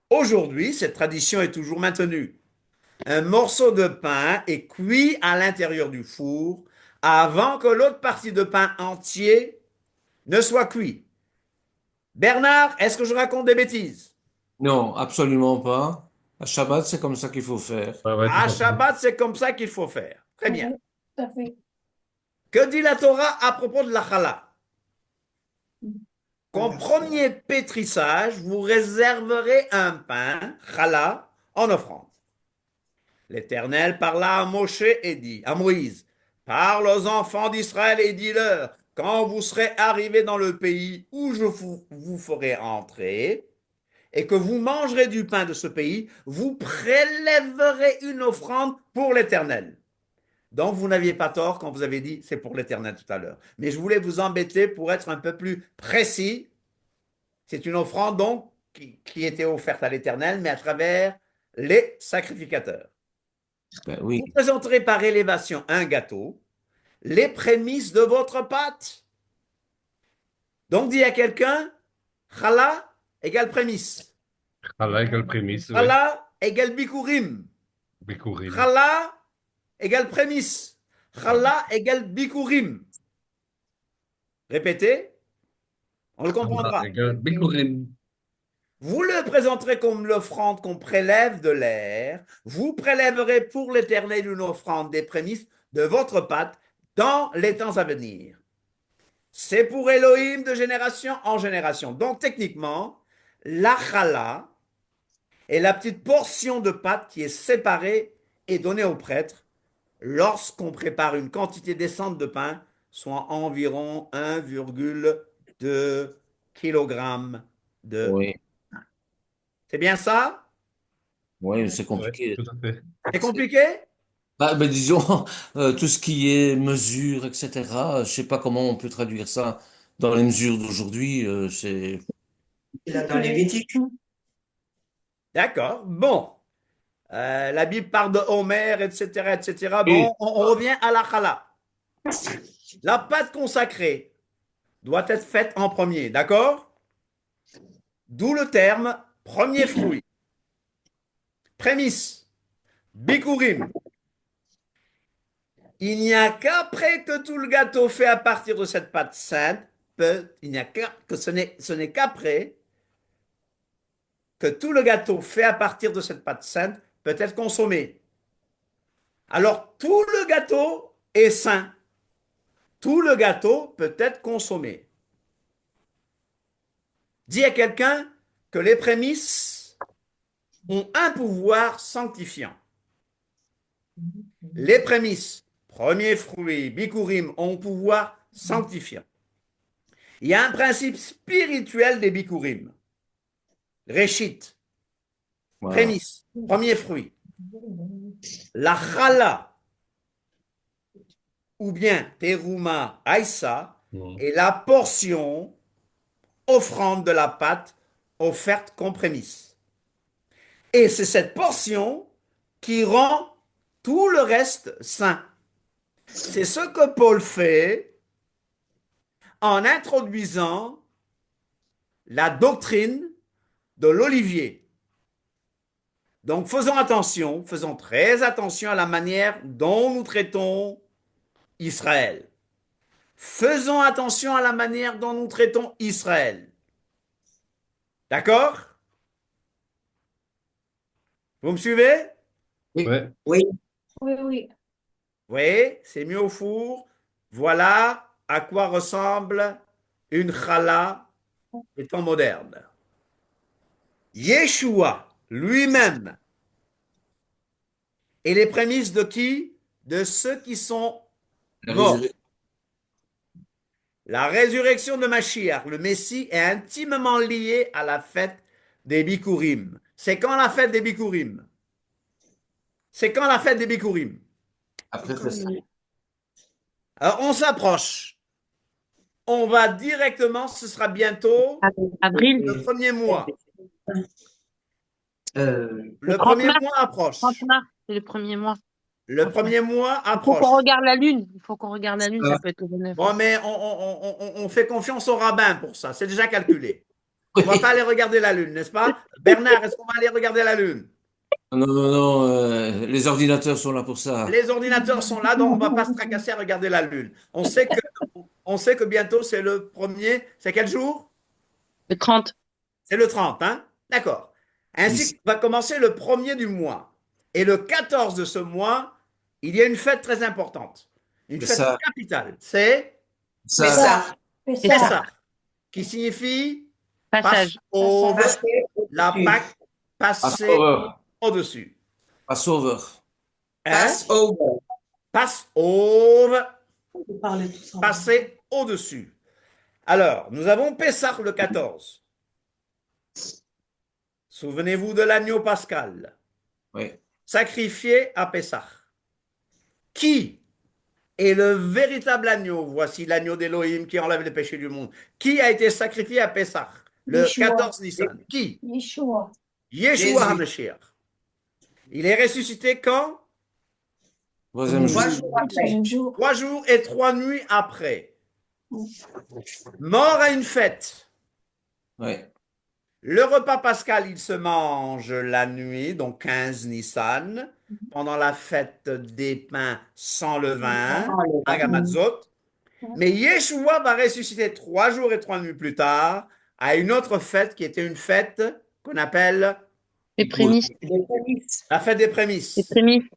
Aujourd'hui, cette tradition est toujours maintenue. Un morceau de pain est cuit à l'intérieur du four avant que l'autre partie de pain entier ne soit cuit. Bernard, est-ce que je raconte des bêtises? Non, absolument pas. À Shabbat, c'est comme ça qu'il faut faire. À Shabbat, c'est comme ça qu'il faut faire. Très bien. Tout à fait. Que dit la Torah à propos de la chala? Qu'en premier pétrissage, vous réserverez un pain, chala, en offrande. L'Éternel parla à Moshe et dit à Moïse, parle aux enfants d'Israël et dis-leur, quand vous serez arrivés dans le pays où je vous ferai entrer, et que vous mangerez du pain de ce pays, vous prélèverez une offrande pour l'Éternel. Donc, vous n'aviez pas tort quand vous avez dit c'est pour l'Éternel tout à l'heure. Mais je voulais vous embêter pour être un peu plus précis. C'est une offrande donc qui était offerte à l'Éternel, mais à travers les sacrificateurs. Ben oui. Vous présenterez par élévation un gâteau, les prémices de votre pâte. Donc, dit à quelqu'un, challah égale prémisse. Challah égale prémisse, ouais. Challah égale bikurim. Bikurim. Challah égale prémisse. Challah égale bikurim. Répétez, on le Challah comprendra. égale bikurim. Vous le présenterez comme l'offrande qu'on prélève de l'air. Vous prélèverez pour l'Éternel une offrande des prémices de votre pâte dans les temps à venir. C'est pour Elohim de génération en génération. Donc, techniquement, la challah est la petite portion de pâte qui est séparée et donnée au prêtre lorsqu'on prépare une quantité décente de pain, soit environ 1,2 kg de Oui, pain. C'est bien ça? oui, c'est Ouais, compliqué. tout à fait. C'est compliqué? Bah, ben, disons, tout ce qui est mesure, etc. Je sais pas comment on peut traduire ça dans les mesures d'aujourd'hui. C'est Dans Lévitique. D'accord. Bon. La Bible parle de Homer, etc., etc. oui, Bon, on revient à la challah. La pâte consacrée doit être faite en premier, d'accord? D'où le terme premier fruit. Prémisse, bikurim. Il n'y a qu'après que tout le gâteau fait à partir de cette pâte sainte, il n'y a que ce n'est qu'après que tout le gâteau fait à partir de cette pâte sainte peut être consommé. Alors tout le gâteau est saint. Tout le gâteau peut être consommé. Dis à quelqu'un que les prémices ont un pouvoir sanctifiant. Les prémices, premier fruit, bikurim, ont un pouvoir sanctifiant. Il y a un principe spirituel des bikurim. Réchit, voilà. prémisse, premier fruit. La challah, ou bien terouma aïssa, est la portion offrande de la pâte offerte comme prémisse. Et c'est cette portion qui rend tout le reste saint. C'est ce que Paul fait en introduisant la doctrine de l'olivier. Donc faisons très attention à la manière dont nous traitons Israël. Faisons attention à la manière dont nous traitons Israël. D'accord? Vous me suivez? Ouais. Oui. Oui, oui. Vous voyez, c'est mieux au four. Voilà à quoi ressemble une challah des temps modernes. Yeshua lui-même est les prémices de qui? De ceux qui sont La morts. résurrection. La résurrection de Mashiach, le Messie, est intimement liée à la fête des Bikurim. C'est quand la fête des Bikurim? C'est quand la fête des Bikurim? Après Pessah. Alors, on s'approche. On va directement, ce sera bientôt Avril. le premier mois. Le 30 premier mars. mois approche. 30 mars, c'est le premier mois. Le premier mois Il faut approche. qu'on regarde la lune. Il faut qu'on regarde la lune, ça peut être le 9. Bon, mais on fait confiance au rabbin pour ça. C'est déjà calculé. On ne va pas aller regarder la lune, n'est-ce pas? Bernard, est-ce qu'on va aller regarder la lune? Non, non, non, les ordinateurs sont là pour ça. Les ordinateurs sont là, donc on ne va pas se tracasser à regarder la lune. On sait que bientôt, c'est le premier. C'est quel jour? Le 30. C'est le 30, hein? D'accord. Ainsi va commencer le premier du mois. Et le 14 de ce mois, il y a une fête très importante. Une fête Pessah. capitale. C'est Ça, Pessah, qui signifie Passage. Passover, la Pâque passée Passover. au-dessus. Passover. Hein? Passover. Passover, On peut parler tous ensemble. passé au-dessus. Alors, nous avons Pessah le 14. Souvenez-vous de l'agneau pascal, Oui. sacrifié à Pessah. Qui est le véritable agneau? Voici l'agneau d'Élohim qui enlève les péchés du monde. Qui a été sacrifié à Pessah? Le Yeshua. 14 Nissan. Qui? Yeshua. Yeshua Jésus. HaMashiach. Il est ressuscité quand? Troisième jour. 3 jours après. Troisième jour. 3 jours et 3 nuits après. Mort à une fête. Oui. Le repas pascal, il se mange la nuit, donc 15 Nissan, pendant la fête des pains sans levain, Agamatzot. Mais Yeshua va ressusciter 3 jours et 3 nuits plus tard à une autre fête qui était une fête qu'on appelle Les prémices. Des prémices. la fête des prémices. Les prémices.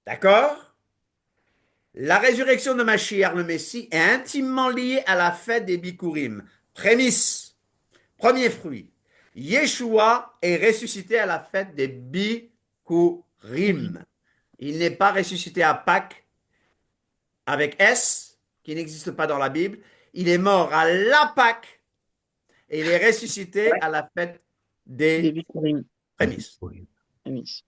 D'accord? La résurrection de Mashiach, le Messie, est intimement liée à la fête des Bikurim. Prémices, premier fruit. Yeshua est ressuscité à la fête des Bikurim. Il n'est pas ressuscité à Pâques avec S, qui n'existe pas dans la Bible. Il est mort à la Pâques et il est ressuscité à la fête Des des Bikurim. prémices. Prémices.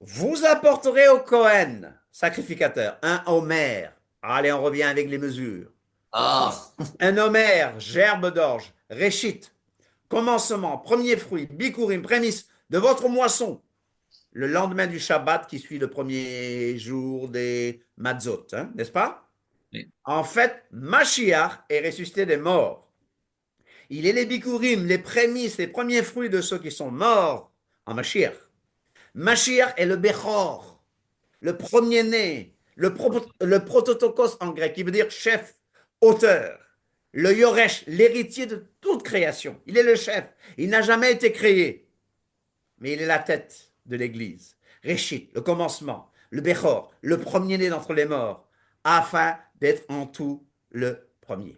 Vous apporterez au Cohen, sacrificateur, un homère. Allez, on revient avec les mesures. Ah, Un homère, gerbe d'orge, réchite, commencement, premier fruit, bikurim, prémisse de votre moisson, le lendemain du Shabbat qui suit le premier jour des Matzot, hein, n'est-ce pas? Oui. En fait, Mashiach est ressuscité des morts. Il est les bikurim, les prémices, les premiers fruits de ceux qui sont morts en Mashiach. Mashiach est le Bechor, le premier-né, le prototokos en grec, qui veut dire chef, auteur, le Yoresh, l'héritier de toute création. Il est le chef. Il n'a jamais été créé, mais il est la tête de l'Église. Réchit, le commencement, le Bechor, le premier-né d'entre les morts, afin d'être en tout le premier.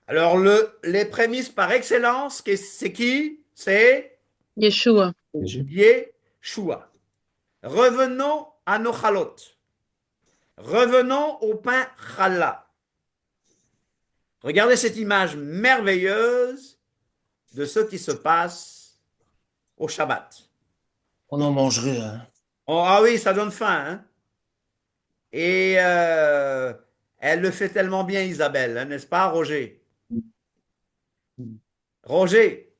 Alors, les prémices par excellence, c'est qui? C'est Yeshua. Yeshua. Revenons à nos chalot. Revenons au pain challah. Regardez cette image merveilleuse de ce qui se passe au Shabbat. on en mangerait. Hein. Oh, ah oui, ça donne faim. Hein? Et elle le fait tellement bien, Isabelle, hein, n'est-ce pas, Roger? Roger,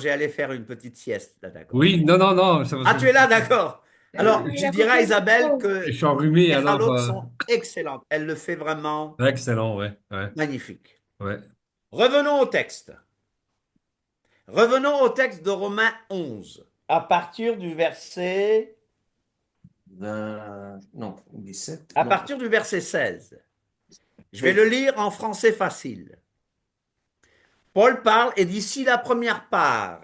allez faire une petite sieste, là, d'accord? Oui, non, non, non. Ça va, Ah, tu es là, d'accord. Alors, Il tu a diras à coupé Isabelle le que je suis enrhumé, les alors. chalotes sont excellentes. Elle le fait vraiment Excellent, ouais, ouais, magnifique. ouais. Revenons au texte. Revenons au texte de Romains 11, à partir du verset, Non, 17. à non. partir du verset 16. Je vais le lire en français facile. Paul parle et dit si la première part,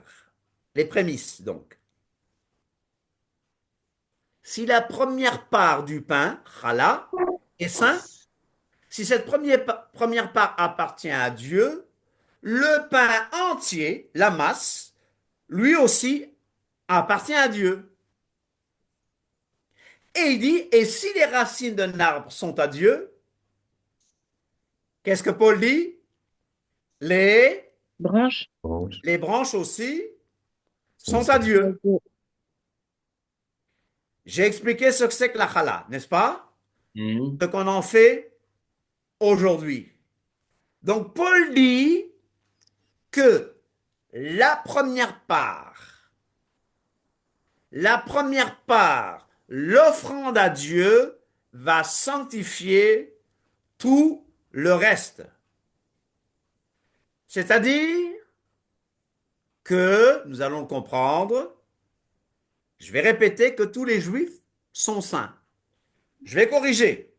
les prémices donc, si la première part du pain, challah, est saint, si cette première part appartient à Dieu, le pain entier, la masse, lui aussi appartient à Dieu. Et il dit, et si les racines d'un arbre sont à Dieu, qu'est-ce que Paul dit? Les Branche. branches aussi sont à Dieu. J'ai expliqué ce que c'est que la challah, n'est-ce pas? Mhm. Ce qu'on en fait aujourd'hui. Donc Paul dit que la première part, l'offrande à Dieu va sanctifier tout le reste. C'est-à-dire que, nous allons le comprendre, je vais répéter que tous les juifs sont saints. Je vais corriger.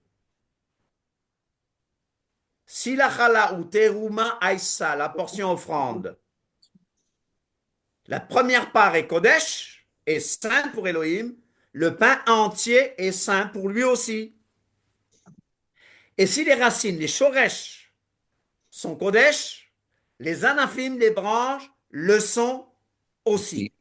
Si la chala ou teruma aïssa, la portion offrande, la première part est Kodesh, est saint pour Elohim, le pain entier est saint pour lui aussi. Et si les racines, les shoresh, sont Kodesh, les anaphim, les branches, le sont aussi.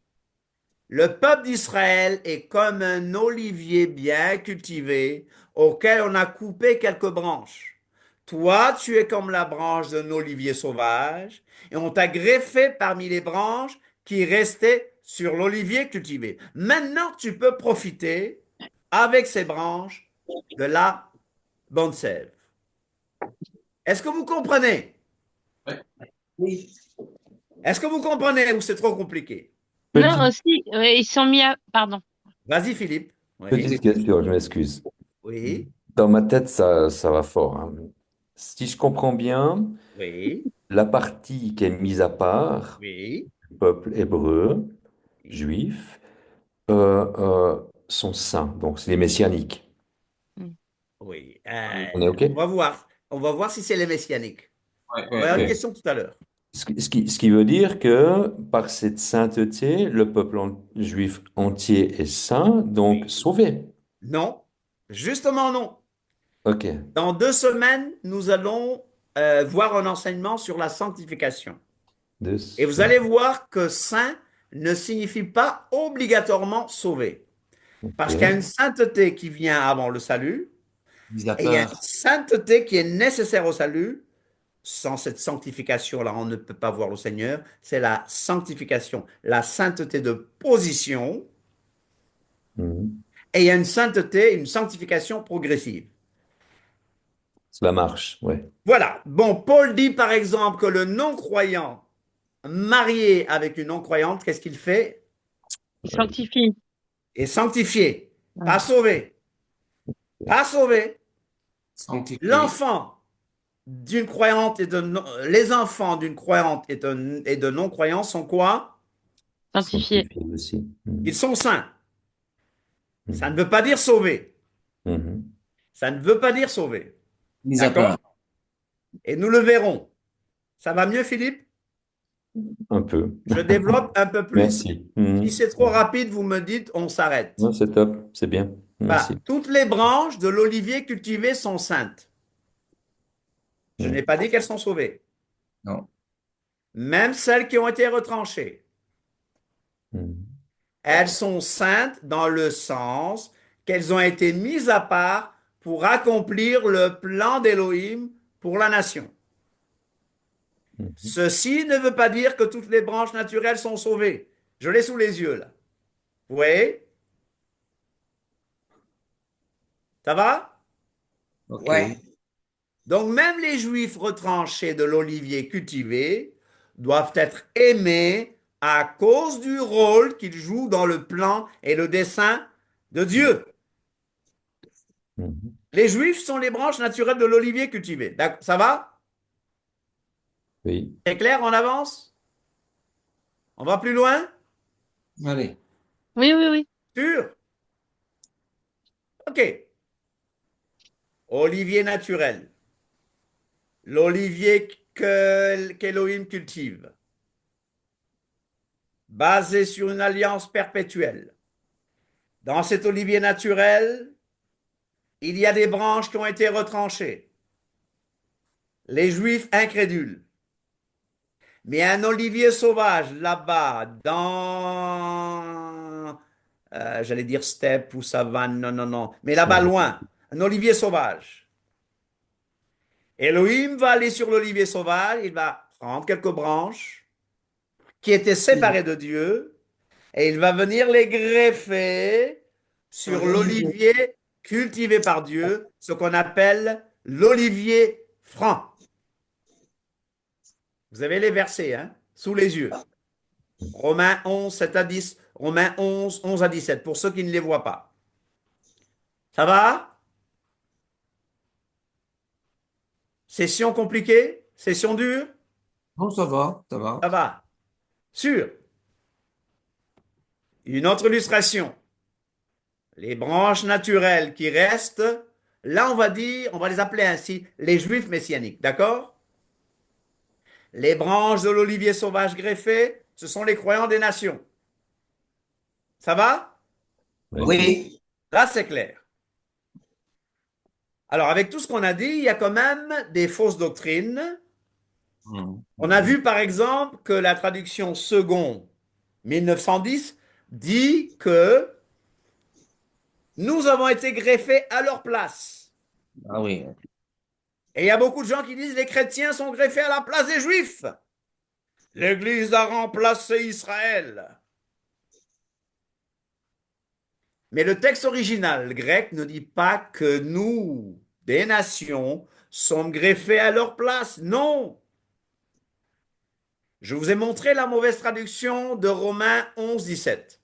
Le peuple d'Israël est comme un olivier bien cultivé auquel on a coupé quelques branches. Toi, tu es comme la branche d'un olivier sauvage et on t'a greffé parmi les branches qui restait sur l'olivier cultivé. Maintenant, tu peux profiter avec ces branches de la bonne sève. Est-ce que vous comprenez? Oui. Est-ce que vous comprenez ou c'est trop compliqué? Non, aussi, ils sont mis à... Pardon. Vas-y, Philippe. Oui. Petite question, je m'excuse. Oui. Dans ma tête, ça va fort, hein. Si je comprends bien, Oui. la partie qui est mise à part, Oui. le peuple hébreu, juif, sont saints. Donc, c'est les messianiques. Oui. On est OK? On va voir. On va voir si c'est les messianiques. On va avoir une Ok. question tout à l'heure. Ce qui veut dire que par cette sainteté, le peuple juif entier est saint, donc sauvé. Non. Justement, non. OK. Dans 2 semaines, nous allons voir un enseignement sur la sanctification. Et vous allez voir que saint ne signifie pas obligatoirement sauvé. Parce qu'il y a une sainteté qui vient avant le salut Mis à et il y a une part. sainteté qui est nécessaire au salut. Sans cette sanctification-là, on ne peut pas voir le Seigneur. C'est la sanctification, la sainteté de position. Mhm. Et il y a une sainteté, une sanctification progressive. Cela marche, ouais. Voilà. Bon, Paul dit par exemple que le non-croyant marié avec une non-croyante, qu'est-ce qu'il fait? Ils sanctifient. Est sanctifié, pas Ouais. sauvé. Pas sauvé. Sanctifié. L'enfant d'une croyante et de les enfants d'une croyante et de non-croyants sont quoi? Sanctifiés. Sanctifié aussi. Ils sont saints. Ça ne Mhm. veut pas dire sauvé. Mhm. Ça ne veut pas dire sauvé. Mis à D'accord? part. Et nous le verrons. Ça va mieux, Philippe? Un peu. Je développe un peu plus. Merci. Si Mhm. c'est trop rapide, vous me dites, on s'arrête. Non, c'est top, c'est bien. Voilà. Merci. Toutes les branches de l'olivier cultivé sont saintes. Je n'ai pas dit qu'elles sont sauvées. Non. Même celles qui ont été retranchées. Mhm. Elles sont saintes dans le sens qu'elles ont été mises à part pour accomplir le plan d'Élohim pour la nation. Mhm. Ceci ne veut pas dire que toutes les branches naturelles sont sauvées. Je l'ai sous les yeux là. Vous voyez? Ça va? Ok. Ouais. Donc même les juifs retranchés de l'olivier cultivé doivent être aimés à cause du rôle qu'ils jouent dans le plan et le dessein de Dieu. Mhm. Les juifs sont les branches naturelles de l'olivier cultivé. D'accord, ça va? Oui. C'est clair, on avance? On va plus loin? Allez. Oui, oui, oui. Sûr? Ok. Olivier naturel. L'olivier qu'Elohim cultive. Basé sur une alliance perpétuelle. Dans cet olivier naturel, il y a des branches qui ont été retranchées. Les juifs incrédules. Mais un olivier sauvage là-bas, dans, j'allais dire steppe ou savane, non, non, non, mais là-bas loin, un olivier sauvage. Elohim va aller sur l'olivier sauvage, il va prendre quelques branches qui étaient séparées de Dieu et il va venir les greffer sur l'olivier cultivé par Dieu, ce qu'on appelle l'olivier franc. Vous avez les versets hein, sous les yeux. Romains 11, 7 à 10, Romains 11, 11 à 17, pour ceux qui ne les voient pas. Ça va? Session compliquée? Session dure? Non, ça va, ça va. Ça va. Sûr. Une autre illustration. Les branches naturelles qui restent, là on va dire, on va les appeler ainsi, les juifs messianiques, d'accord? Les branches de l'olivier sauvage greffé, ce sont les croyants des nations. Ça va? Oui. Là c'est clair. Alors avec tout ce qu'on a dit, il y a quand même des fausses doctrines. On a vu par exemple que la traduction second 1910 dit que nous avons été greffés à leur place. Ah oui. Et il y a beaucoup de gens qui disent les chrétiens sont greffés à la place des juifs. L'Église a remplacé Israël. Mais le texte original grec ne dit pas que nous, des nations, sommes greffés à leur place. Non. Je vous ai montré la mauvaise traduction de Romains 11, 17.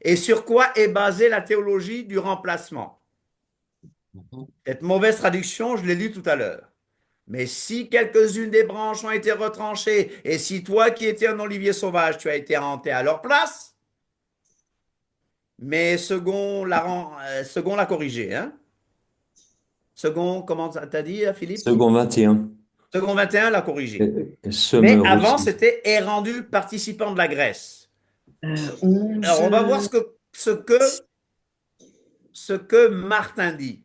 Et sur quoi est basée la théologie du remplacement? Cette mauvaise traduction, je l'ai lue tout à l'heure. Mais si quelques-unes des branches ont été retranchées, et si toi qui étais un olivier sauvage, tu as été hanté à leur place, mais second l'a corrigé, hein? Second, comment t'as dit, Philippe? Second 21. Second 21 l'a corrigé. Mais Semeur avant, aussi. c'était est rendu participant de la Grèce. 11. Alors, on va voir ce que Martin dit.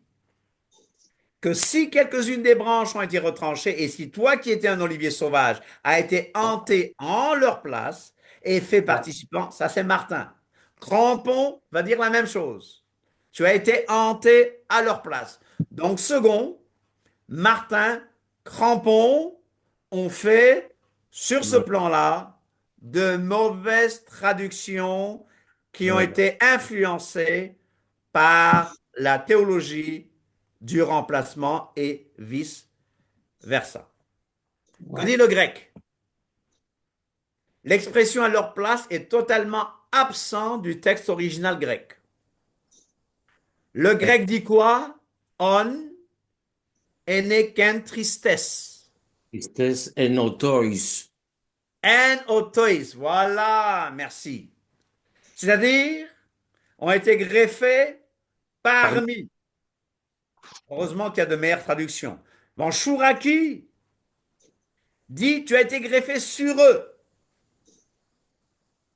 Que si quelques-unes des branches ont été retranchées, et si toi qui étais un olivier sauvage a été hanté en leur place et fait participant, ça c'est Martin. Crampon va dire la même chose. Tu as été hanté à leur place. Donc, second, Martin, Crampon ont fait, sur ce plan-là, de mauvaises traductions qui ont été influencées par la théologie du remplacement et vice-versa. Que dit le grec? L'expression à leur place est totalement absent du texte original grec. Le grec dit quoi? On enekentristes. Tristesse et notois. En autois. Voilà, merci. C'est-à-dire, ont été greffés parmi. Heureusement qu'il y a de meilleures traductions. Bon, Chouraki dit, tu as été greffé sur eux.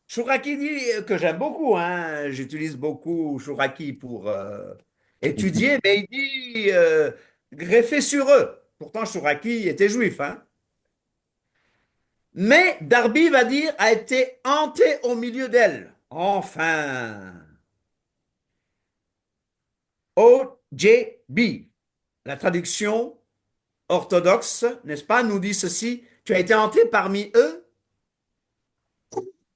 Chouraki dit, que j'aime beaucoup, hein, j'utilise beaucoup Chouraki pour étudier, mais il dit greffé sur eux. Pourtant, Chouraki était juif, hein. Mais Darby va dire a été hanté au milieu d'elle. Enfin. OJB, la traduction orthodoxe, n'est-ce pas, nous dit ceci, tu as été hanté parmi eux.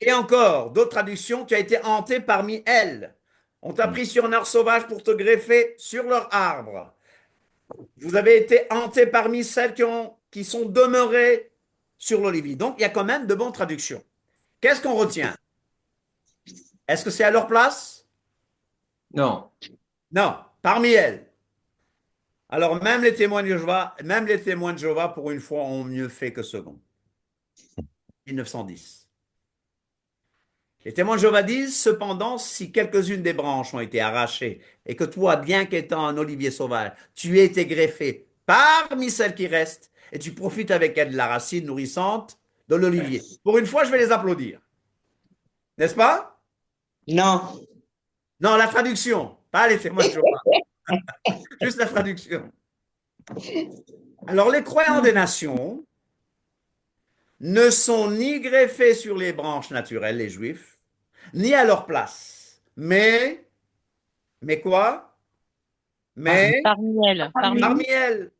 Et encore, d'autres traductions, tu as été hanté parmi elles. On t'a pris sur un arbre sauvage pour te greffer sur leur arbre. Vous avez été hanté parmi celles qui sont demeurées sur l'olivier. Donc, il y a quand même de bonnes traductions. Qu'est-ce qu'on retient? Est-ce que c'est à leur place? Non. Non, parmi elles. Alors, même les témoins de Jéhovah, pour une fois, ont mieux fait que second. 1910. Les témoins de Jéhovah disent, cependant, si quelques-unes des branches ont été arrachées et que toi, bien qu'étant un olivier sauvage, tu aies été greffé parmi celles qui restent et tu profites avec elles de la racine nourrissante de l'olivier. Pour une fois, je vais les applaudir. N'est-ce pas? Non. Non, la traduction, pas les témoins de Jéhovah. Juste la traduction. Alors, les croyants des nations ne sont ni greffés sur les branches naturelles, les juifs, ni à leur place. Mais quoi? Mais Parmi elles. parmi elles,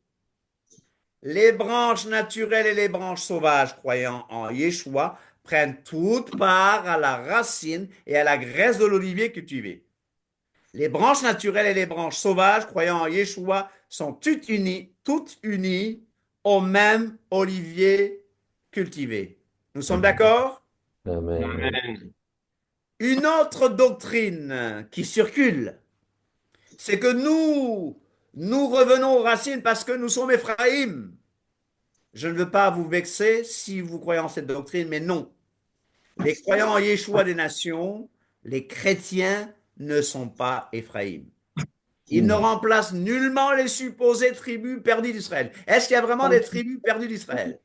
les branches naturelles et les branches sauvages croyant en Yeshua prennent toute part à la racine et à la graisse de l'olivier cultivé. Les branches naturelles et les branches sauvages croyant en Yeshua sont toutes unies au même olivier cultivé. Nous sommes d'accord? Amen. Une autre doctrine qui circule, c'est que nous revenons aux racines parce que nous sommes Éphraïm. Je ne veux pas vous vexer si vous croyez en cette doctrine, mais non. Les croyants en Yeshua des nations, les chrétiens ne sont pas Éphraïm. Ils ne remplacent nullement les supposées tribus perdues d'Israël. Est-ce qu'il y a vraiment des tribus perdues d'Israël?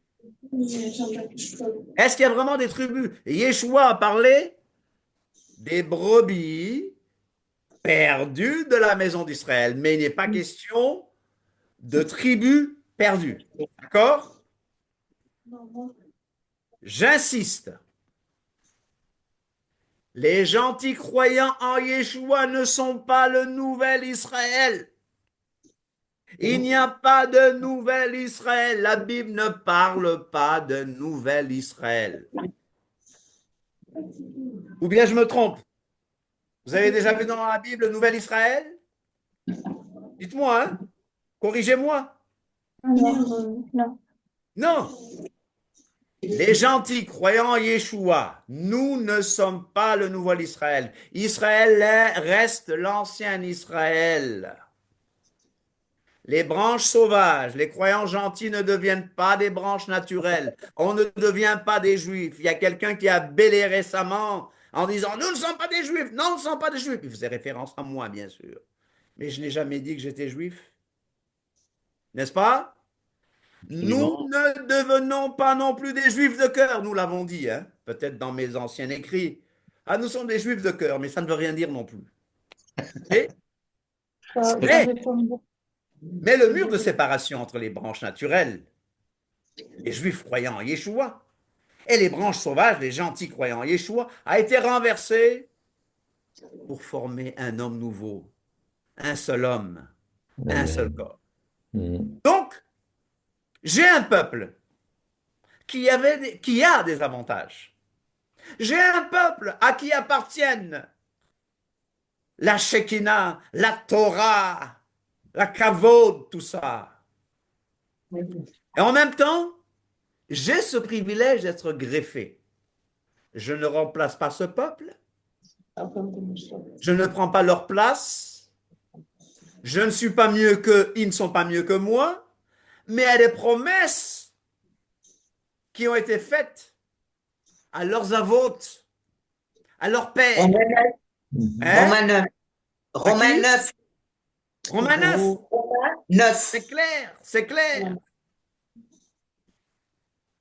Est-ce qu'il y a vraiment des tribus? Yeshua a parlé des brebis perdues de la maison d'Israël, mais il n'est pas question de tribus perdues. D'accord? J'insiste. Les gentils croyants en Yeshua ne sont pas le nouvel Israël. Il n'y a pas de nouvel Israël. La Bible ne parle pas de nouvel Israël. Ou bien je me trompe. Vous avez déjà vu dans la Bible le nouvel Israël? Dites-moi, hein? Corrigez-moi. Non. Non. Les gentils croyants en Yeshua, nous ne sommes pas le nouvel Israël. Israël reste l'ancien Israël. Les branches sauvages, les croyants gentils ne deviennent pas des branches naturelles. On ne devient pas des juifs. Il y a quelqu'un qui a bêlé récemment en disant nous ne sommes pas des juifs, non, nous ne sommes pas des juifs. Il faisait référence à moi, bien sûr. Mais je n'ai jamais dit que j'étais juif. N'est-ce pas? Nous Absolument. ne devenons pas non plus des juifs de cœur, nous l'avons dit, hein? Peut-être dans mes anciens écrits. Ah, nous sommes des juifs de cœur, mais ça ne veut rien dire non plus. Et- mais, mais le mur de séparation entre les branches naturelles, les juifs croyant en Yeshua, et les branches sauvages, les gentils croyants en Yeshua, a été renversé pour former un homme nouveau, un seul homme, un seul Amen. corps. Mm. Donc, j'ai un peuple qui a des avantages. J'ai un peuple à qui appartiennent la Shekinah, la Torah, la Kavod, tout ça. Et en même temps, j'ai ce privilège d'être greffé. Je ne remplace pas ce peuple, je ne prends pas leur place, je ne suis pas mieux qu'eux, ils ne sont pas mieux que moi, mais il y a des promesses qui ont été faites à leurs avotes, à leurs pères. Romains 9. Hein? Romains 9. Romains qui? 9. Romains 9, Romains 9. c'est clair, c'est clair.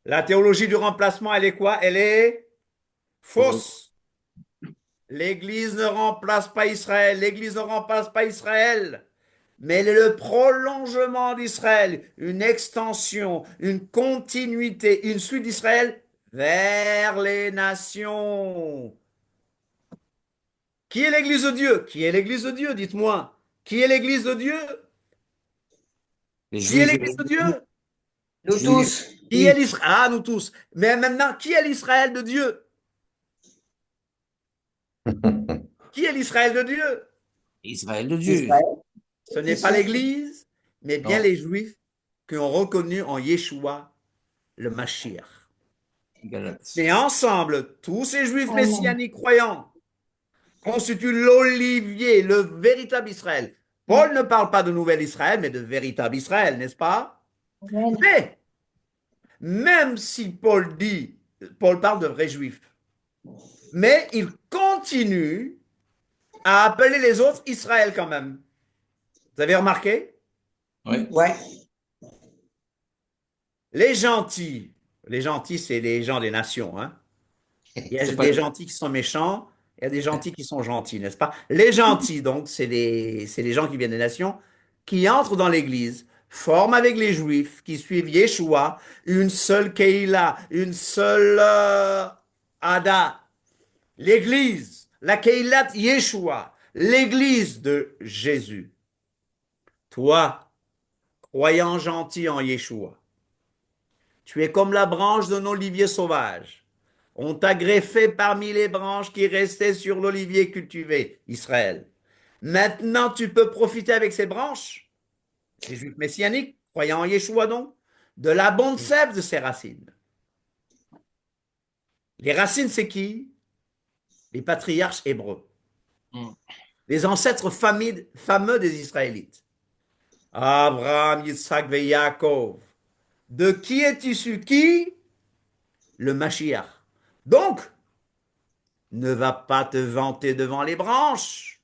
La théologie du remplacement, elle est quoi? Elle est fausse. L'Église ne remplace pas Israël. L'Église ne remplace pas Israël. Mais elle est le prolongement d'Israël, une extension, une continuité, une suite d'Israël vers les nations. Qui est l'Église de Dieu? Qui est l'Église de Dieu? Dites-moi. Qui est l'Église de Dieu? Les Qui est Juifs, l'Église de Dieu? Nous Juifs. tous. Qui est l'Israël? Ah, nous tous. Mais maintenant, qui est l'Israël de Dieu? Qui est l'Israël de Dieu? Israël de Dieu. Israël. Ce n'est pas l'Église, mais bien Non. les Juifs qui ont reconnu en Yeshua le Mashiach. Galates. Mais ensemble, tous ces Juifs messianiques croyants constituent l'olivier, le véritable Israël. Paul ne parle pas de nouvel Israël, mais de véritable Israël, n'est-ce pas? Mais, même si Paul parle de vrais Juifs, mais il continue à appeler les autres Israël quand même. Vous avez remarqué? Oui. Ouais. Les gentils, c'est les gens des nations, hein? Il y a C'est pas des gentils qui sont méchants, il y a des gentils qui sont gentils, n'est-ce pas? Les gentils, donc, c'est les gens qui viennent des nations, qui entrent dans l'Église, forment avec les Juifs, qui suivent Yeshua, une seule Keïla, une seule Ada. L'Église, la Keilat Yeshua, l'Église de Jésus. Toi, croyant gentil en Yeshua, tu es comme la branche d'un olivier sauvage. On t'a greffé parmi les branches qui restaient sur l'olivier cultivé, Israël. Maintenant, tu peux profiter avec ces branches, les juifs messianiques, croyant en Yeshua donc, de la bonne sève de ces racines. Les racines, c'est qui? Les patriarches hébreux. Mm. Les ancêtres fameux des Israélites. Abraham, Yitzhak et Yaakov. De qui est issu qui? Le Mashiach. Donc, ne va pas te vanter devant les branches.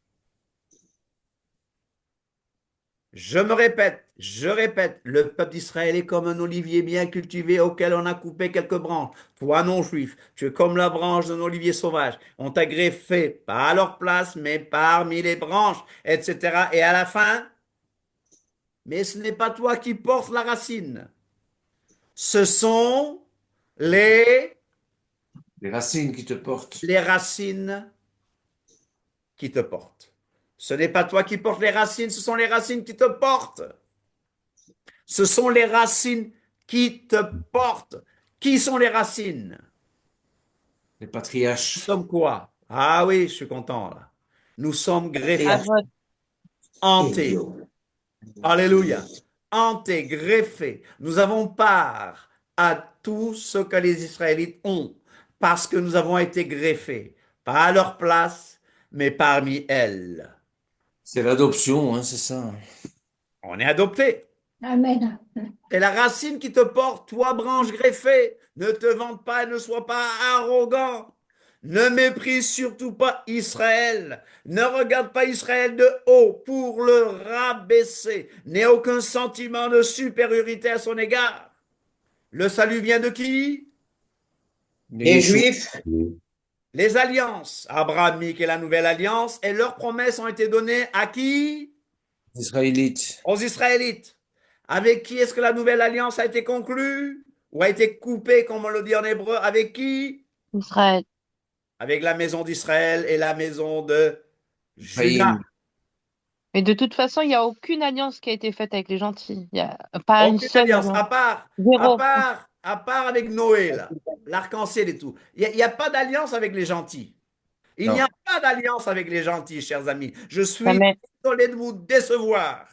Je répète, le peuple d'Israël est comme un olivier bien cultivé auquel on a coupé quelques branches. Toi, non-juif, tu es comme la branche d'un olivier sauvage. On t'a greffé, pas à leur place, mais parmi les branches, etc. Et à la fin, mais ce n'est pas toi qui portes la racine. Ce sont les racines qui te portent. les racines qui te portent. Ce n'est pas toi qui portes les racines, ce sont les racines qui te portent. Ce sont les racines qui te portent. Qui sont les racines? Les Nous patriarches. sommes quoi? Ah oui, je suis content là. Nous sommes greffés, À votre hantés. Alléluia. Hantés, greffés. Nous avons part à tout ce que les Israélites ont parce que nous avons été greffés. Pas à leur place, mais parmi elles. C'est l'adoption, hein, c'est ça. On est adoptés. Amen. C'est la racine qui te porte, toi, branche greffée. Ne te vante pas et ne sois pas arrogant. Ne méprise surtout pas Israël. Ne regarde pas Israël de haut pour le rabaisser. N'aie aucun sentiment de supériorité à son égard. Le salut vient de qui? Les Juifs, Les alliances abrahamiques et la nouvelle alliance, et leurs promesses ont été données à qui? Israélites. Aux Israélites. Avec qui est-ce que la nouvelle alliance a été conclue? Ou a été coupée, comme on le dit en hébreu? Avec qui? Israël. Avec la maison d'Israël et la maison de Juda. Ephraïm. Mais de toute façon, il n'y a aucune alliance qui a été faite avec les gentils. Il n'y a pas une Aucune seule alliance, alliance. à Zéro. part avec Noé, là, l'arc-en-ciel et tout. Il n'y a pas d'alliance avec les gentils. Il n'y Non. a pas d'alliance avec les gentils, chers amis. Je suis Jamais. désolé de vous décevoir.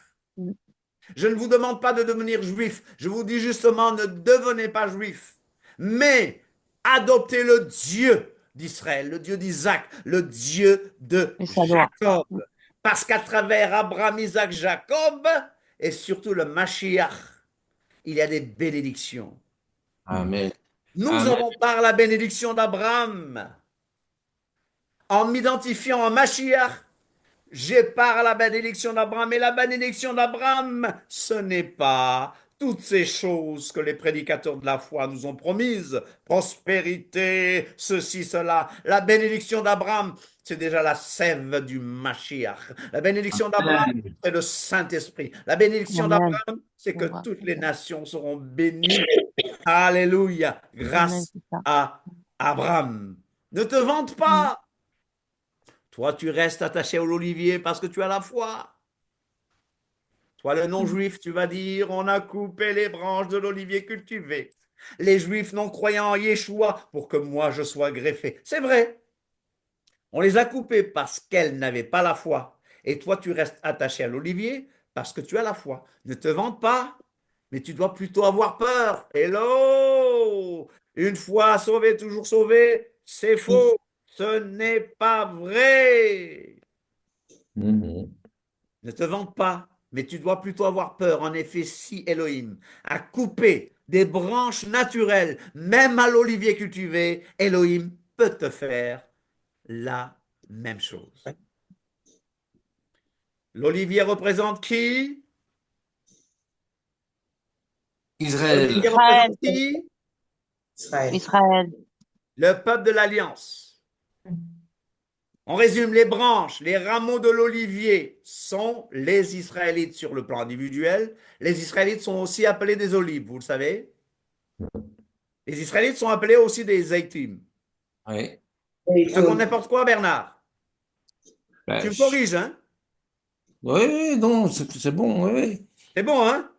Je ne vous demande pas de devenir juif. Je vous dis justement, ne devenez pas juif. Mais adoptez le Dieu d'Israël, le Dieu d'Isaac, le Dieu de Et sa loi. Jacob. Parce qu'à travers Abraham, Isaac, Jacob, et surtout le Mashiach, il y a des bénédictions. Amen. Nous Amen. avons par la bénédiction d'Abraham, en m'identifiant en Mashiach, j'ai part à la bénédiction d'Abraham. Et la bénédiction d'Abraham, ce n'est pas toutes ces choses que les prédicateurs de la foi nous ont promises. Prospérité, ceci, cela. La bénédiction d'Abraham, c'est déjà la sève du Mashiach. La bénédiction d'Abraham, c'est le Saint-Esprit. La bénédiction Amen. d'Abraham, c'est que toutes les nations seront bénies. Alléluia. Amen, Grâce c'est ça. à Abraham. Ne te vante pas. Toi, tu restes attaché à l'olivier parce que tu as la foi. Toi, le non-juif, tu vas dire, on a coupé les branches de l'olivier cultivé. Les juifs non-croyants en Yeshua pour que moi je sois greffé. C'est vrai. On les a coupés parce qu'elles n'avaient pas la foi. Et toi, tu restes attaché à l'olivier parce que tu as la foi. Ne te vante pas, mais tu dois plutôt avoir peur. Hello! Une fois sauvé, toujours sauvé, c'est faux. Ce n'est pas vrai. Mhm. Ne te vante pas, mais tu dois plutôt avoir peur. En effet, si Elohim a coupé des branches naturelles, même à l'olivier cultivé, Elohim peut te faire la même chose. L'olivier représente qui? Israël. L'olivier Israël. représente qui? Israël. Israël. Le peuple de l'Alliance. On résume, les branches, les rameaux de l'olivier sont les Israélites sur le plan individuel. Les Israélites sont aussi appelés des olives, vous le savez. Les Israélites sont appelés aussi des zaytim. Oui. Je raconte n'importe quoi, Bernard. Ben, Tu me corriges, hein? oui, oui, non, c'est bon, oui, oui. C'est bon, hein?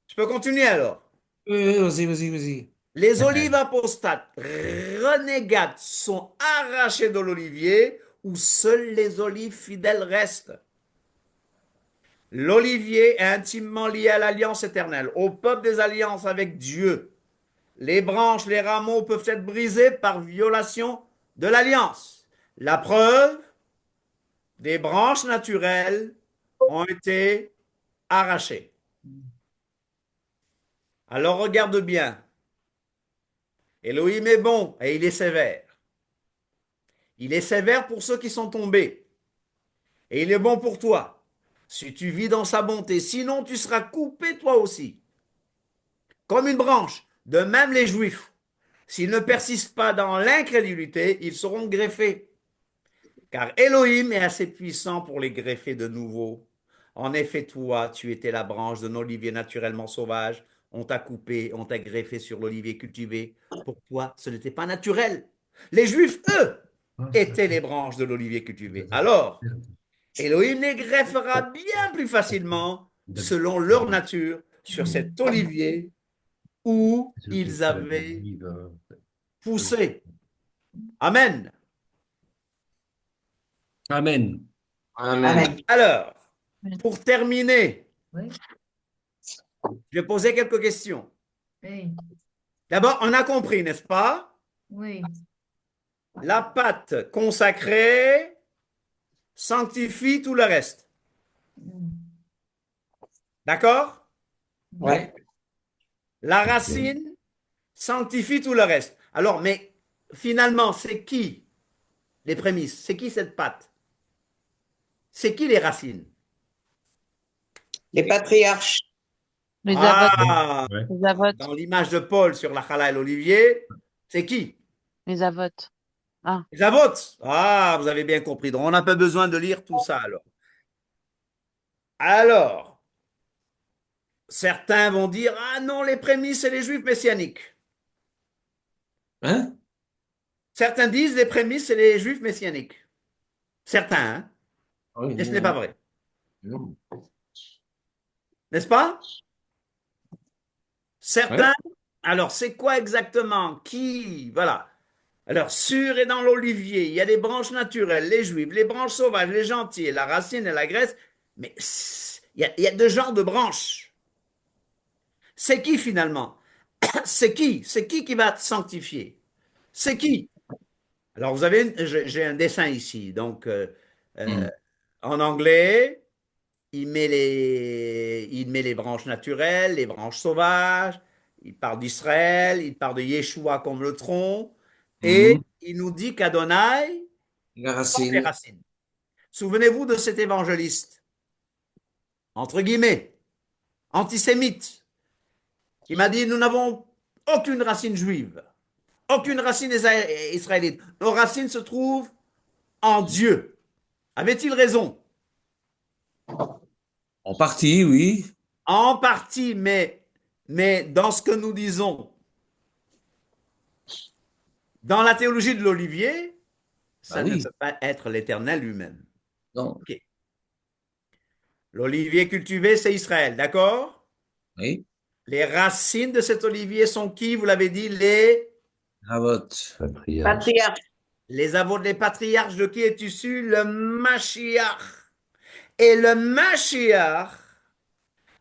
Je peux continuer alors. Oui, oui, vas-y, vas-y, vas-y. Les olives apostates, renégates, sont arrachées de l'olivier où seules les olives fidèles restent. L'olivier est intimement lié à l'alliance éternelle, au peuple des alliances avec Dieu. Les branches, les rameaux peuvent être brisés par violation de l'alliance. La preuve, des branches naturelles ont été arrachées. Alors regarde bien. Elohim est bon et il est sévère. Il est sévère pour ceux qui sont tombés. Et il est bon pour toi. Si tu vis dans sa bonté, sinon tu seras coupé toi aussi. Comme une branche. De même les Juifs. S'ils ne persistent pas dans l'incrédulité, ils seront greffés. Car Elohim est assez puissant pour les greffer de nouveau. En effet, toi, tu étais la branche d'un olivier naturellement sauvage. On t'a coupé, on t'a greffé sur l'olivier cultivé. Pour toi, ce n'était pas naturel. Les Juifs, eux, étaient les branches de l'olivier cultivé. Alors, Elohim les greffera bien plus facilement selon leur nature sur cet olivier où ils avaient poussé. Amen. Amen. Amen. Alors, pour terminer, Oui. je vais poser quelques questions. Oui. D'abord, on a compris, n'est-ce pas? Oui. La pâte consacrée sanctifie tout le reste. Mm. D'accord? Ouais. La racine sanctifie tout le reste. Alors, mais finalement, c'est qui les prémices? C'est qui cette pâte? C'est qui les racines? Les patriarches. Les avotes. Ah, Ouais. Les avotes. dans l'image de Paul sur la challah et l'olivier, c'est qui? Les avotes. Ah. Les avotes. Ah, vous avez bien compris. Donc, on n'a pas besoin de lire tout ça alors. Alors, certains vont dire, ah non, les prémices, c'est les juifs messianiques. Hein? Certains disent, les prémices, c'est les juifs messianiques. Certains, hein? Ah oui, Et ce n'est pas non, vrai. non. N'est-ce pas? Ouais. Certains, alors c'est quoi exactement? Qui? Voilà. Alors, sur et dans l'olivier, il y a des branches naturelles, les juives, les branches sauvages, les gentils, la racine et la graisse. Mais il y a deux genres de branches. C'est qui finalement? C'est qui? C'est qui va sanctifier? C'est qui? Alors, j'ai un dessin ici. Donc, euh, Mm. en anglais, il met les branches naturelles, les branches sauvages. Il parle d'Israël, il parle de Yeshua comme le tronc. Et Mm. il nous dit qu'Adonai La porte les racine. racines. Souvenez-vous de cet évangéliste, entre guillemets, antisémite, qui m'a dit, nous n'avons aucune racine juive, aucune racine israélite. Nos racines se trouvent en Dieu. Avait-il raison? En partie, oui. En partie, mais dans ce que nous disons, dans la théologie de l'olivier, Bah ça ne oui. peut pas être l'Éternel lui-même. Non. Ok. L'olivier cultivé, c'est Israël, d'accord? Oui. Les racines de cet olivier sont qui? Vous l'avez dit, les Patriarche. Patriarches. avôtres, les patriarches de qui est issu? Le Mashiach. Et le Mashiach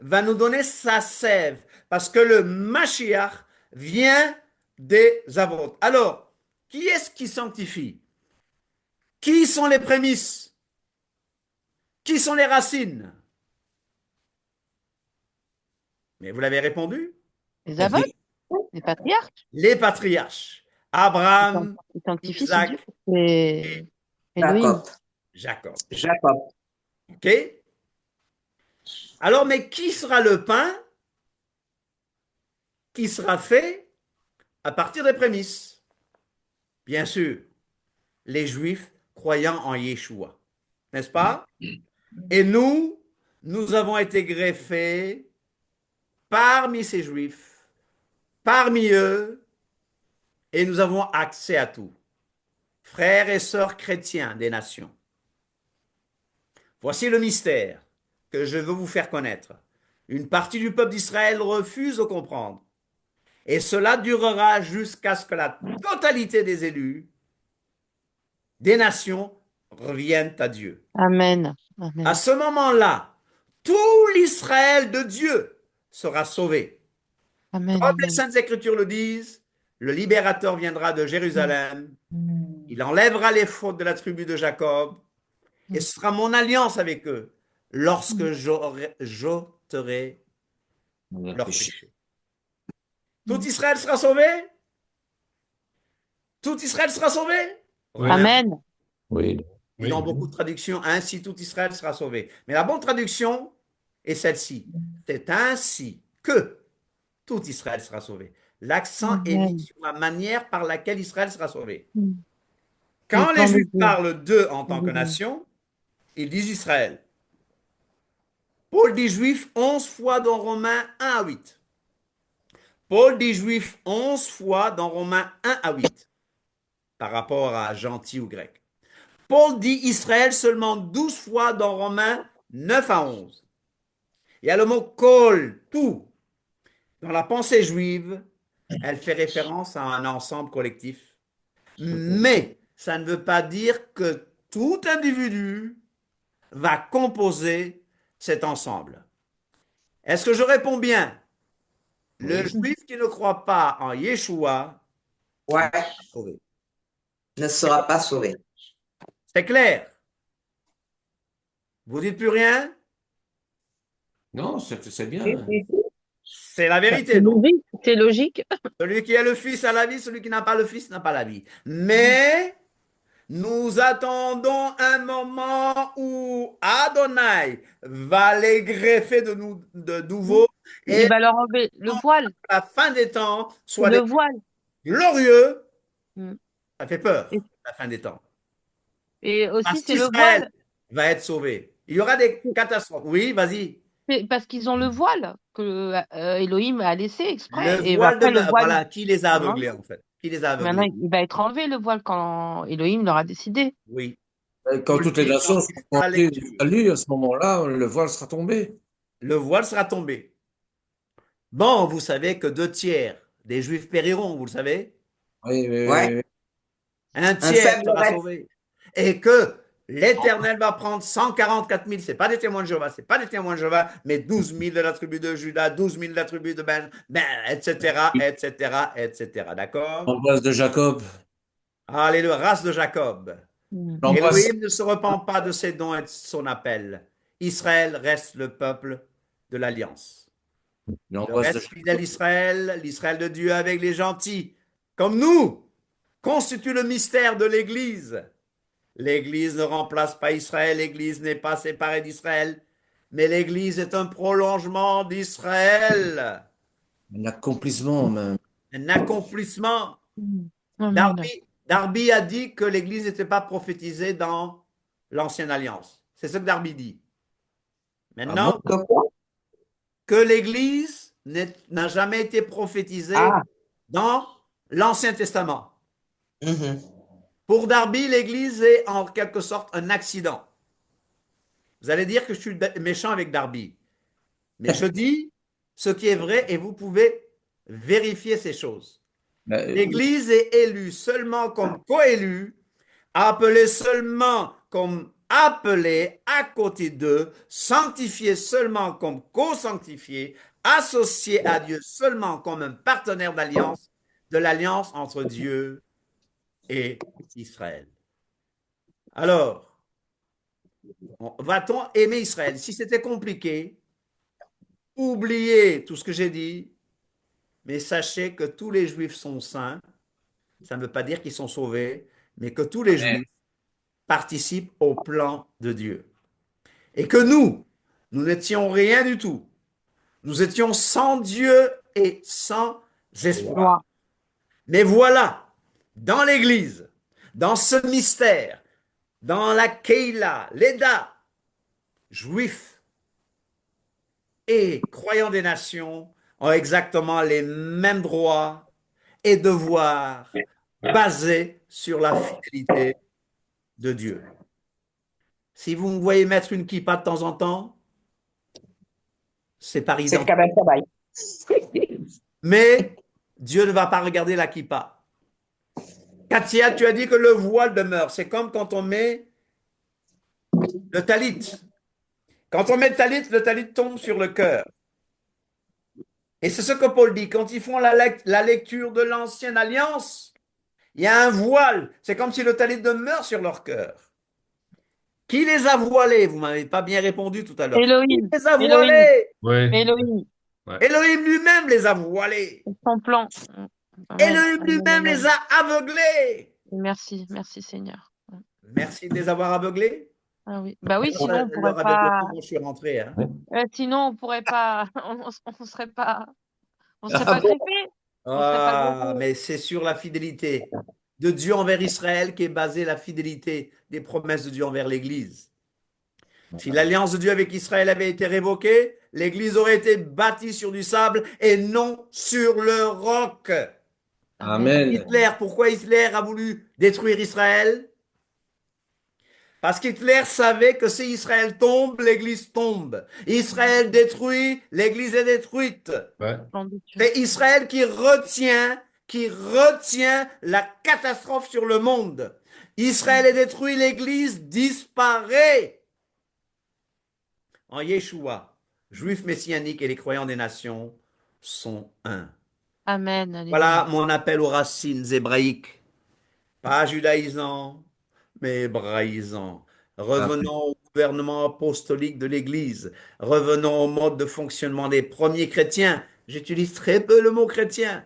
va nous donner sa sève, parce que le Mashiach vient des avôtres. Alors, qui est-ce qui sanctifie? Qui sont les prémices? Qui sont les racines? Mais vous l'avez répondu? Les avotes. Les patriarches. Les patriarches. Abraham, Ils sanctifient, c'est Dieu. Isaac, C'est Elohim. Jacob. Jacob. OK? Alors, mais qui sera le pain qui sera fait à partir des prémices? Bien sûr, les Juifs croyant en Yeshua, n'est-ce pas? Et nous avons été greffés parmi ces Juifs, parmi eux, et nous avons accès à tout. Frères et sœurs chrétiens des nations, voici le mystère que je veux vous faire connaître. Une partie du peuple d'Israël refuse de comprendre. Et cela durera jusqu'à ce que la totalité des élus, des nations, reviennent à Dieu. Amen. À Amen. ce moment-là, tout l'Israël de Dieu sera sauvé. Amen. Comme les Amen. Saintes Écritures le disent, le libérateur viendra de Jérusalem, Mm. il enlèvera les fautes de la tribu de Jacob, et ce sera mon alliance avec eux lorsque j'ôterai On a leurs péché. péchés. Tout Israël sera sauvé? Tout Israël sera sauvé? Oui. Amen. Oui. Et dans beaucoup de traductions, ainsi tout Israël sera sauvé. Mais la bonne traduction est celle-ci. C'est ainsi que tout Israël sera sauvé. L'accent est mis Amen. sur la manière par laquelle Israël sera sauvé. Mm. Quand Le les plan de Juifs Dieu. parlent d'eux en tant que Amen. nation, ils disent Israël. Paul dit Juif 11 fois dans Romains 1 à 8. Paul dit Juif 11 fois dans Romains 1 à 8 par rapport à gentil ou grec. Paul dit Israël seulement 12 fois dans Romains 9 à 11. Il y a le mot kol, tout, Dans la pensée juive, elle fait référence à un ensemble collectif. Mais ça ne veut pas dire que tout individu va composer cet ensemble. Est-ce que je réponds bien? Le Oui. juif qui ne croit pas en Yeshua Ouais, n'est pas sauvé. ne sera pas sauvé. C'est clair? Vous dites plus rien? Non, c'est bien. Si, si, si. C'est la C'est vérité, non? logique. C'est logique. Celui qui a le Fils a la vie, celui qui n'a pas le Fils n'a pas la vie. Mais nous attendons un moment où Adonai va les greffer de nouveau Il et va leur enlever le voile. la fin des temps C'est soit le des voile. glorieux. Mm. Ça fait peur, Et, la fin des temps. et aussi, Parce c'est le qu'Israël voile. va être sauvé. Il y aura des catastrophes. Oui, vas-y. C'est parce qu'ils ont le voile que Elohim a laissé Le exprès. Et voile de après, le mer, voile, voilà, qui les a maintenant, aveuglés en fait? Qui les a maintenant, aveuglés? il va être enlevé, le voile, quand Elohim l'aura décidé. Oui. Quand Paul toutes les dit quand nations ils seront feront la entrées au lecture, salut, à ce moment-là, le voile sera tombé. le voile sera tombé. Bon, vous savez que 2 tiers des Juifs périront, vous le savez? Oui, oui, Ouais, oui, oui. Un un tiers faible sera reste. sauvé. Et que l'Éternel va prendre 144 000, c'est pas des témoins de Jéhovah, c'est pas des témoins de Jéhovah, mais 12 000 de la tribu de Juda, 12 000 de la tribu de etc., etc., etc. D'accord? L'embrasse de Jacob. Alléluia, race de Jacob. Mm. L'embrasse. Elohim ne se repent pas de ses dons et de son appel. Israël reste le peuple de l'alliance. Le L'embrasse de reste Jacob. fidèle Israël, l'Israël de Dieu avec les gentils, comme nous, constitue le mystère de l'Église. L'Église ne remplace pas Israël, l'Église n'est pas séparée d'Israël, mais l'Église est un prolongement d'Israël, Un accomplissement même. un accomplissement. Mm. Amen. Darby a dit que l'Église n'était pas prophétisée dans l'Ancienne Alliance. C'est ce que Darby dit. Ah bon? Maintenant, Que quoi? que l'Église n'a jamais été prophétisée Ah, dans l'Ancien Testament. mhm. Pour Darby, l'Église est en quelque sorte un accident. Vous allez dire que je suis méchant avec Darby, mais je dis ce qui est vrai et vous pouvez vérifier ces choses. L'Église est élue seulement comme coélue, appelée seulement comme appelée à côté d'eux, sanctifiée seulement comme co-sanctifiée, associée à Dieu seulement comme un partenaire d'alliance, de l'alliance entre Dieu et Israël. Alors, va-t-on aimer Israël? Si c'était compliqué, oubliez tout ce que j'ai dit, mais sachez que tous les Juifs sont saints. Ça ne veut pas dire qu'ils sont sauvés, mais que tous les Juifs participent au plan de Dieu. Et que nous n'étions rien du tout. Nous étions sans Dieu et sans espoir. Loi. Mais voilà, dans l'Église, dans ce mystère, dans la Keila, l'Eda, Juifs et croyants des nations ont exactement les mêmes droits et devoirs basés sur la fidélité de Dieu. Si vous me voyez mettre une kippa de temps en temps, c'est par C'est identité. quand même pas mal. Mais Dieu ne va pas regarder la kippa. Katia, tu as dit que le voile demeure. C'est comme quand on met le talit. Quand on met le talit tombe sur le cœur. Et c'est ce que Paul dit. Quand ils font la lecture de l'ancienne alliance, il y a un voile. C'est comme si le talit demeure sur leur cœur. Qui les a voilés? Vous ne m'avez pas bien répondu tout à l'heure. Qui Elohim. les a Elohim. voilés? Ouais. Elohim. Ouais. Elohim lui-même les a voilés. Son plan. Amen. Elohim lui-même Amen. les a aveuglés. Merci. Merci, Seigneur. Merci de les avoir aveuglés. Ah oui. Bah oui, Grâce sinon à on pourrait leur pas. aveuglement, je suis rentré. Hein. Sinon on pourrait pas. On serait pas. On serait Ah pas bon? greffé. On serait pas Ah, greffé. mais c'est sur la fidélité de Dieu envers Israël qu'est basée la fidélité des promesses de Dieu envers l'Église. Si l'alliance de Dieu avec Israël avait été révoquée, l'Église aurait été bâtie sur du sable et non sur le roc. Amen. Hitler, pourquoi Hitler a voulu détruire Israël? Parce qu'Hitler savait que si Israël tombe, l'Église tombe. Israël détruit, l'Église est détruite. Ouais. Plan de Dieu. C'est Israël qui retient la catastrophe sur le monde. Israël est détruit, l'Église disparaît. En Yeshua, Juifs messianiques et les croyants des nations sont un. Amen. Voilà Alléluia. mon appel aux racines hébraïques. Pas judaïsants, mais hébraïsants. Revenons au gouvernement apostolique de l'Église. Revenons au mode de fonctionnement des premiers chrétiens. J'utilise très peu le mot chrétien.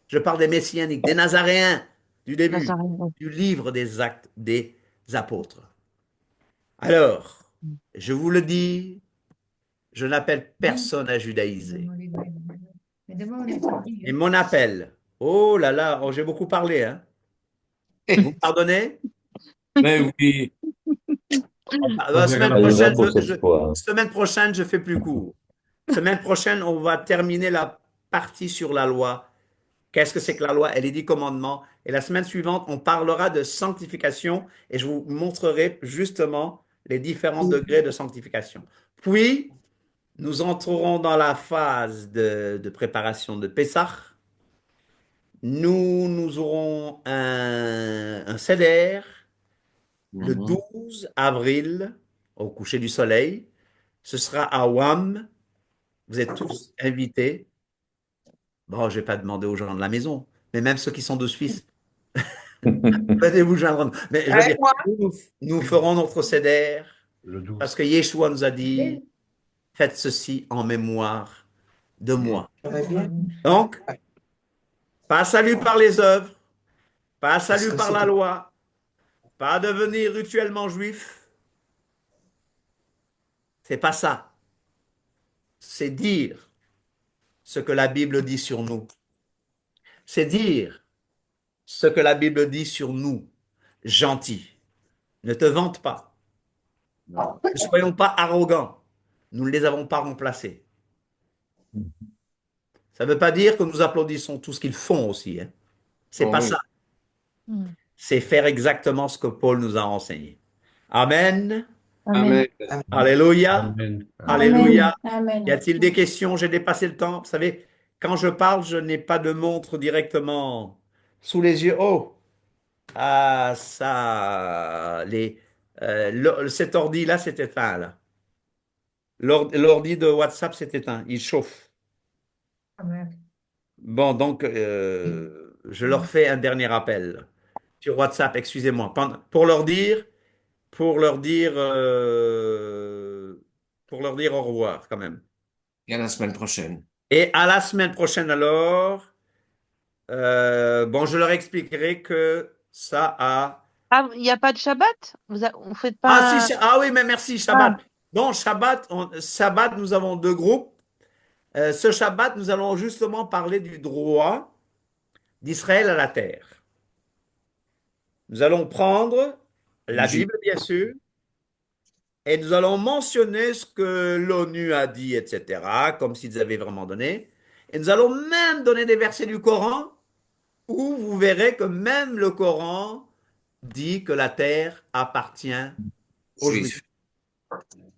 Je parle des messianiques, des nazaréens, du début, Nazareth. du livre des actes des apôtres. Alors, je vous le dis, je n'appelle personne à judaïser. Mais demain, on est samedi, Et hein. mon appel, oh là là, oh, j'ai beaucoup parlé, hein. Vous me pardonnez? Mais oui, La semaine On verra prochaine, pour cette fois. semaine prochaine, je fais plus court. Semaine prochaine, on va terminer la partie sur la loi. Qu'est-ce que c'est que la loi? Et les 10 commandements. Et la semaine suivante, on parlera de sanctification et je vous montrerai justement les différents degrés de sanctification. Puis, nous entrerons dans la phase de préparation de Pessah. Nous aurons un seder le Mhm. 12 avril au coucher du soleil. Ce sera à WAM. Vous êtes tous invités. Bon, je ne vais pas demander aux gens de la maison, mais même ceux qui sont de Suisse, venez vous joindre. Mais je veux dire, Avec moi. nous ferons notre seder Le 12. parce que Yeshua nous a dit, faites ceci en mémoire de moi. J'aurais bien. Donc, pas salut par les œuvres, pas Parce salut que par c'est la loi, pas devenir rituellement juif. C'est pas ça. C'est dire ce que la Bible dit sur nous. C'est dire ce que la Bible dit sur nous. Gentil. Ne te vante pas. Ne soyons pas arrogants. Nous ne les avons pas remplacés. Ça ne veut pas dire que nous applaudissons tout ce qu'ils font aussi, hein. C'est Oh pas oui. ça. Mm. C'est faire exactement ce que Paul nous a enseigné. Amen. Amen. Amen. Alléluia. Amen. Alléluia. Amen. Y a-t-il des questions? J'ai dépassé le temps. Vous savez, quand je parle, je n'ai pas de montre directement sous les yeux. Oh, ah, ça, cet ordi-là s'est éteint, là. L'ordi de WhatsApp s'est éteint. Il chauffe. Amen. Bon, donc, je leur fais un dernier appel sur WhatsApp, excusez-moi, pour leur dire, pour leur dire, pour leur dire au revoir quand même. Et à la semaine prochaine. Et à la semaine prochaine alors. Bon, je leur expliquerai que ça a. Ah, il n'y a pas de Shabbat? On fait Ah, pas. si, ah oui, mais merci, Shabbat. Donc, Shabbat, nous avons deux groupes. Ce Shabbat, nous allons justement parler du droit d'Israël à la terre. Nous allons prendre la Ju- Bible, bien sûr, et nous allons mentionner ce que l'ONU a dit, etc., comme s'ils avaient vraiment donné. Et nous allons même donner des versets du Coran où vous verrez que même le Coran dit que la terre appartient aux Juif. Juifs.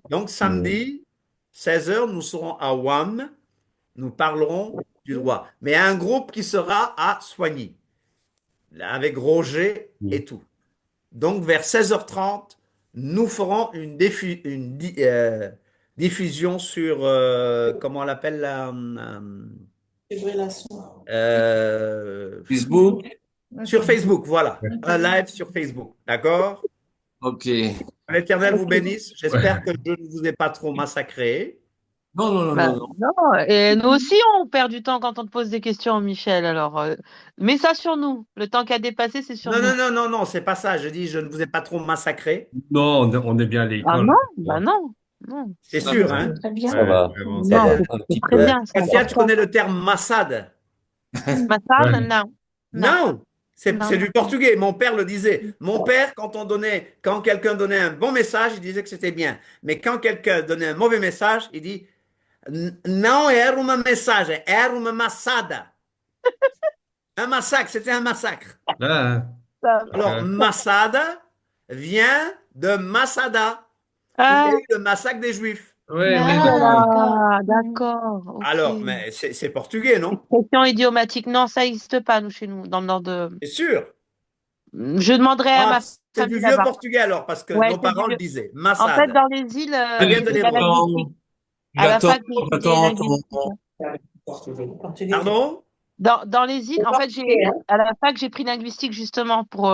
Donc samedi, 16 h, nous serons à WAM, nous parlerons du droit. Mais il y a un groupe qui sera à Soigny, avec Roger et tout. Donc vers 16h30, nous ferons une diffusion sur, comment on l'appelle, Facebook? sur Facebook, voilà. Un live sur Facebook, d'accord? Ok. L'Éternel vous bénisse. J'espère que je ne vous ai pas trop massacré. Non, non, non, Bah, non, non. non, et nous aussi, on perd du temps quand on te pose des questions, Michel. Alors, mets ça sur nous. Le temps qui a dépassé, c'est sur Non, nous. non, non, non, non, c'est pas ça. Je dis, je ne vous ai pas trop massacré. Non, on est bien à Ah l'école. non, bah non, non. C'est sûr, hein? Très bien. Ça va. Vraiment, Non, Ça va, c'est un petit très peu. bien. C'est Katia, tu important. connais le terme massade? Massage, Ouais. non. Non, c'est Non. du portugais. Mon père le disait. Mon père, quand quelqu'un donnait un bon message, il disait que c'était bien. Mais quand quelqu'un donnait un mauvais message, il dit, não era uma mensagem, era uma massada. Un massacre, c'était un massacre. Ah, Ça- Alors, Ouais. massada vient de Masada. Il y Ah, a eu le massacre des Juifs. Ouais, Ah, oui. voilà, d'accord. d'accord. Alors, Ok. mais c'est portugais, non? Expression idiomatique. Non, ça n'existe pas, nous, chez nous, dans le nord de. C'est sûr. Je demanderai à Ah, ma c'est du famille vieux là-bas. portugais alors, parce que Ouais, nos c'est du parents le vieux. disaient. En fait, Massad. dans les îles, Ça vient de j'ai fait la l'hébreu. linguistique. À la J'attends, fac, j'ai étudié j'attends linguistique. Portugais. Pardon? Dans les îles, en fait, à la fac, j'ai pris linguistique justement pour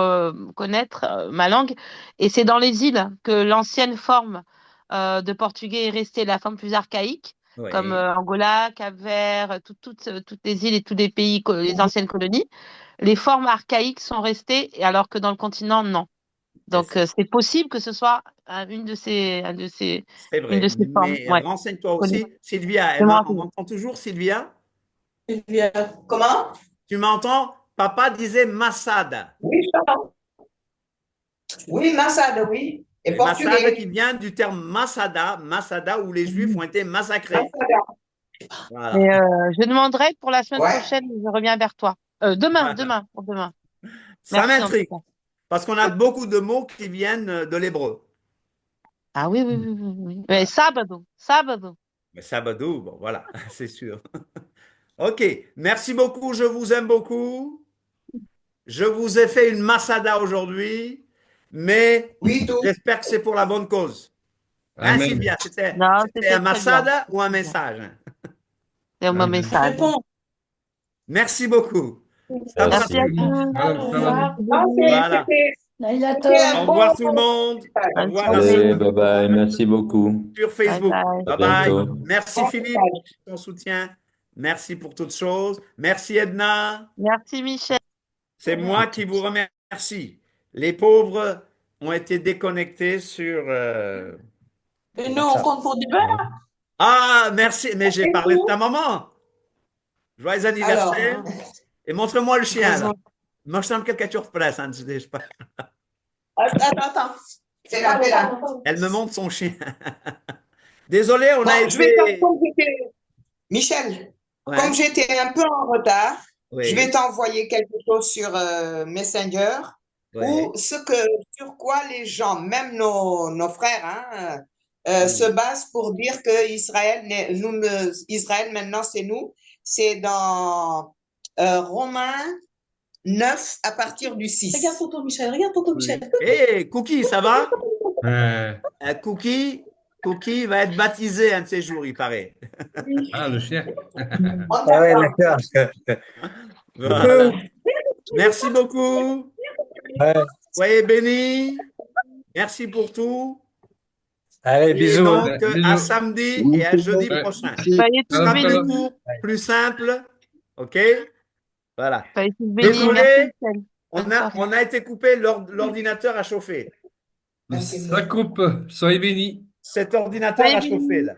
connaître ma langue. Et c'est dans les îles que l'ancienne forme de portugais est restée, la forme plus archaïque, comme Oui. Angola, Cap-Vert, toutes les îles et tous les pays, les anciennes colonies. Les formes archaïques sont restées, alors que dans le continent, non. Donc, c'est possible que ce soit C'est une vrai. de ces formes. Mais Ouais. renseigne-toi Connu. aussi. Sylvia, Je m'en on rappelle. m'entend toujours, Sylvia? Comment? Tu m'entends? Papa disait Massada. Oui, je t'entends. Oui, Massad, oui. Et Massada qui portugais. vient du terme Masada où les Juifs ont été massacrés. Voilà. Mais je demanderai pour la semaine Ouais. prochaine, je reviens vers toi. Demain, pour demain. Ça Merci en tout m'intrigue, cas. parce qu'on a beaucoup de mots qui viennent de l'hébreu. Ah oui, oui, oui, oui, oui. Mais Voilà. sábado. Mais Sabadou, bon, voilà, c'est sûr. Ok, merci beaucoup, je vous aime beaucoup. Je vous ai fait une massada aujourd'hui, mais Oui, tout. j'espère que c'est pour la bonne cause. Hein, Amen. Sylvia, Non, c'était un c'était très bien. massada ou un Très bien. message? Hein? C'est mon Amen. message. Merci beaucoup. Ça va, Merci à Merci. tous. Voilà, Au ça va. revoir. Ah, Voilà. Naïlator. Au revoir tout le monde. Au Bonne revoir journée. Allez, bye bye, merci beaucoup. sur Bye Facebook. bye. À Bye bye. bientôt. Merci Philippe pour ton soutien. Merci pour toutes choses. Merci Edna. Merci Michel. C'est moi qui vous remercie. Les pauvres ont été déconnectés sur Et nous, on WhatsApp. compte pour du beurre. Ah, merci. Mais j'ai parlé de ta maman. Joyeux Alors, anniversaire. Et montre-moi le chien, là. heureusement. Mostrando que tu represse antes de pas. Attends. C'est la là. Elle me montre son chien. Désolé, on Bon, a je vais été. Michel, Ouais, comme j'étais un peu en retard, je vais oui, t'envoyer quelque chose sur Messenger oui. ou sur quoi les gens, même nos frères, se basent pour dire que Israël, Israël maintenant c'est nous. C'est dans Romains 9 à partir du 6. Regarde tonton Michel, regarde tonton Oui. Michel. Hé, Cookie, ça va? Euh, Cookie va être baptisé un de ces jours, il paraît. ah, le chien. Ah ouais, d'accord. Voilà. Merci beaucoup. Soyez bénis. Merci pour tout. Allez, Et bisous. donc, à Bisous. samedi et à jeudi Ouais. prochain. Soyez Ce tous sera Ça plus va. bénis. court, plus simple. OK? Voilà. Soyez tous bénis. Désolé, Merci Michel. on Bonne a, soirée. on a été coupé, l'ordinateur a chauffé. Ça coupe. Soyez bénis. Cet ordinateur Soyez a chauffé, bénis. là.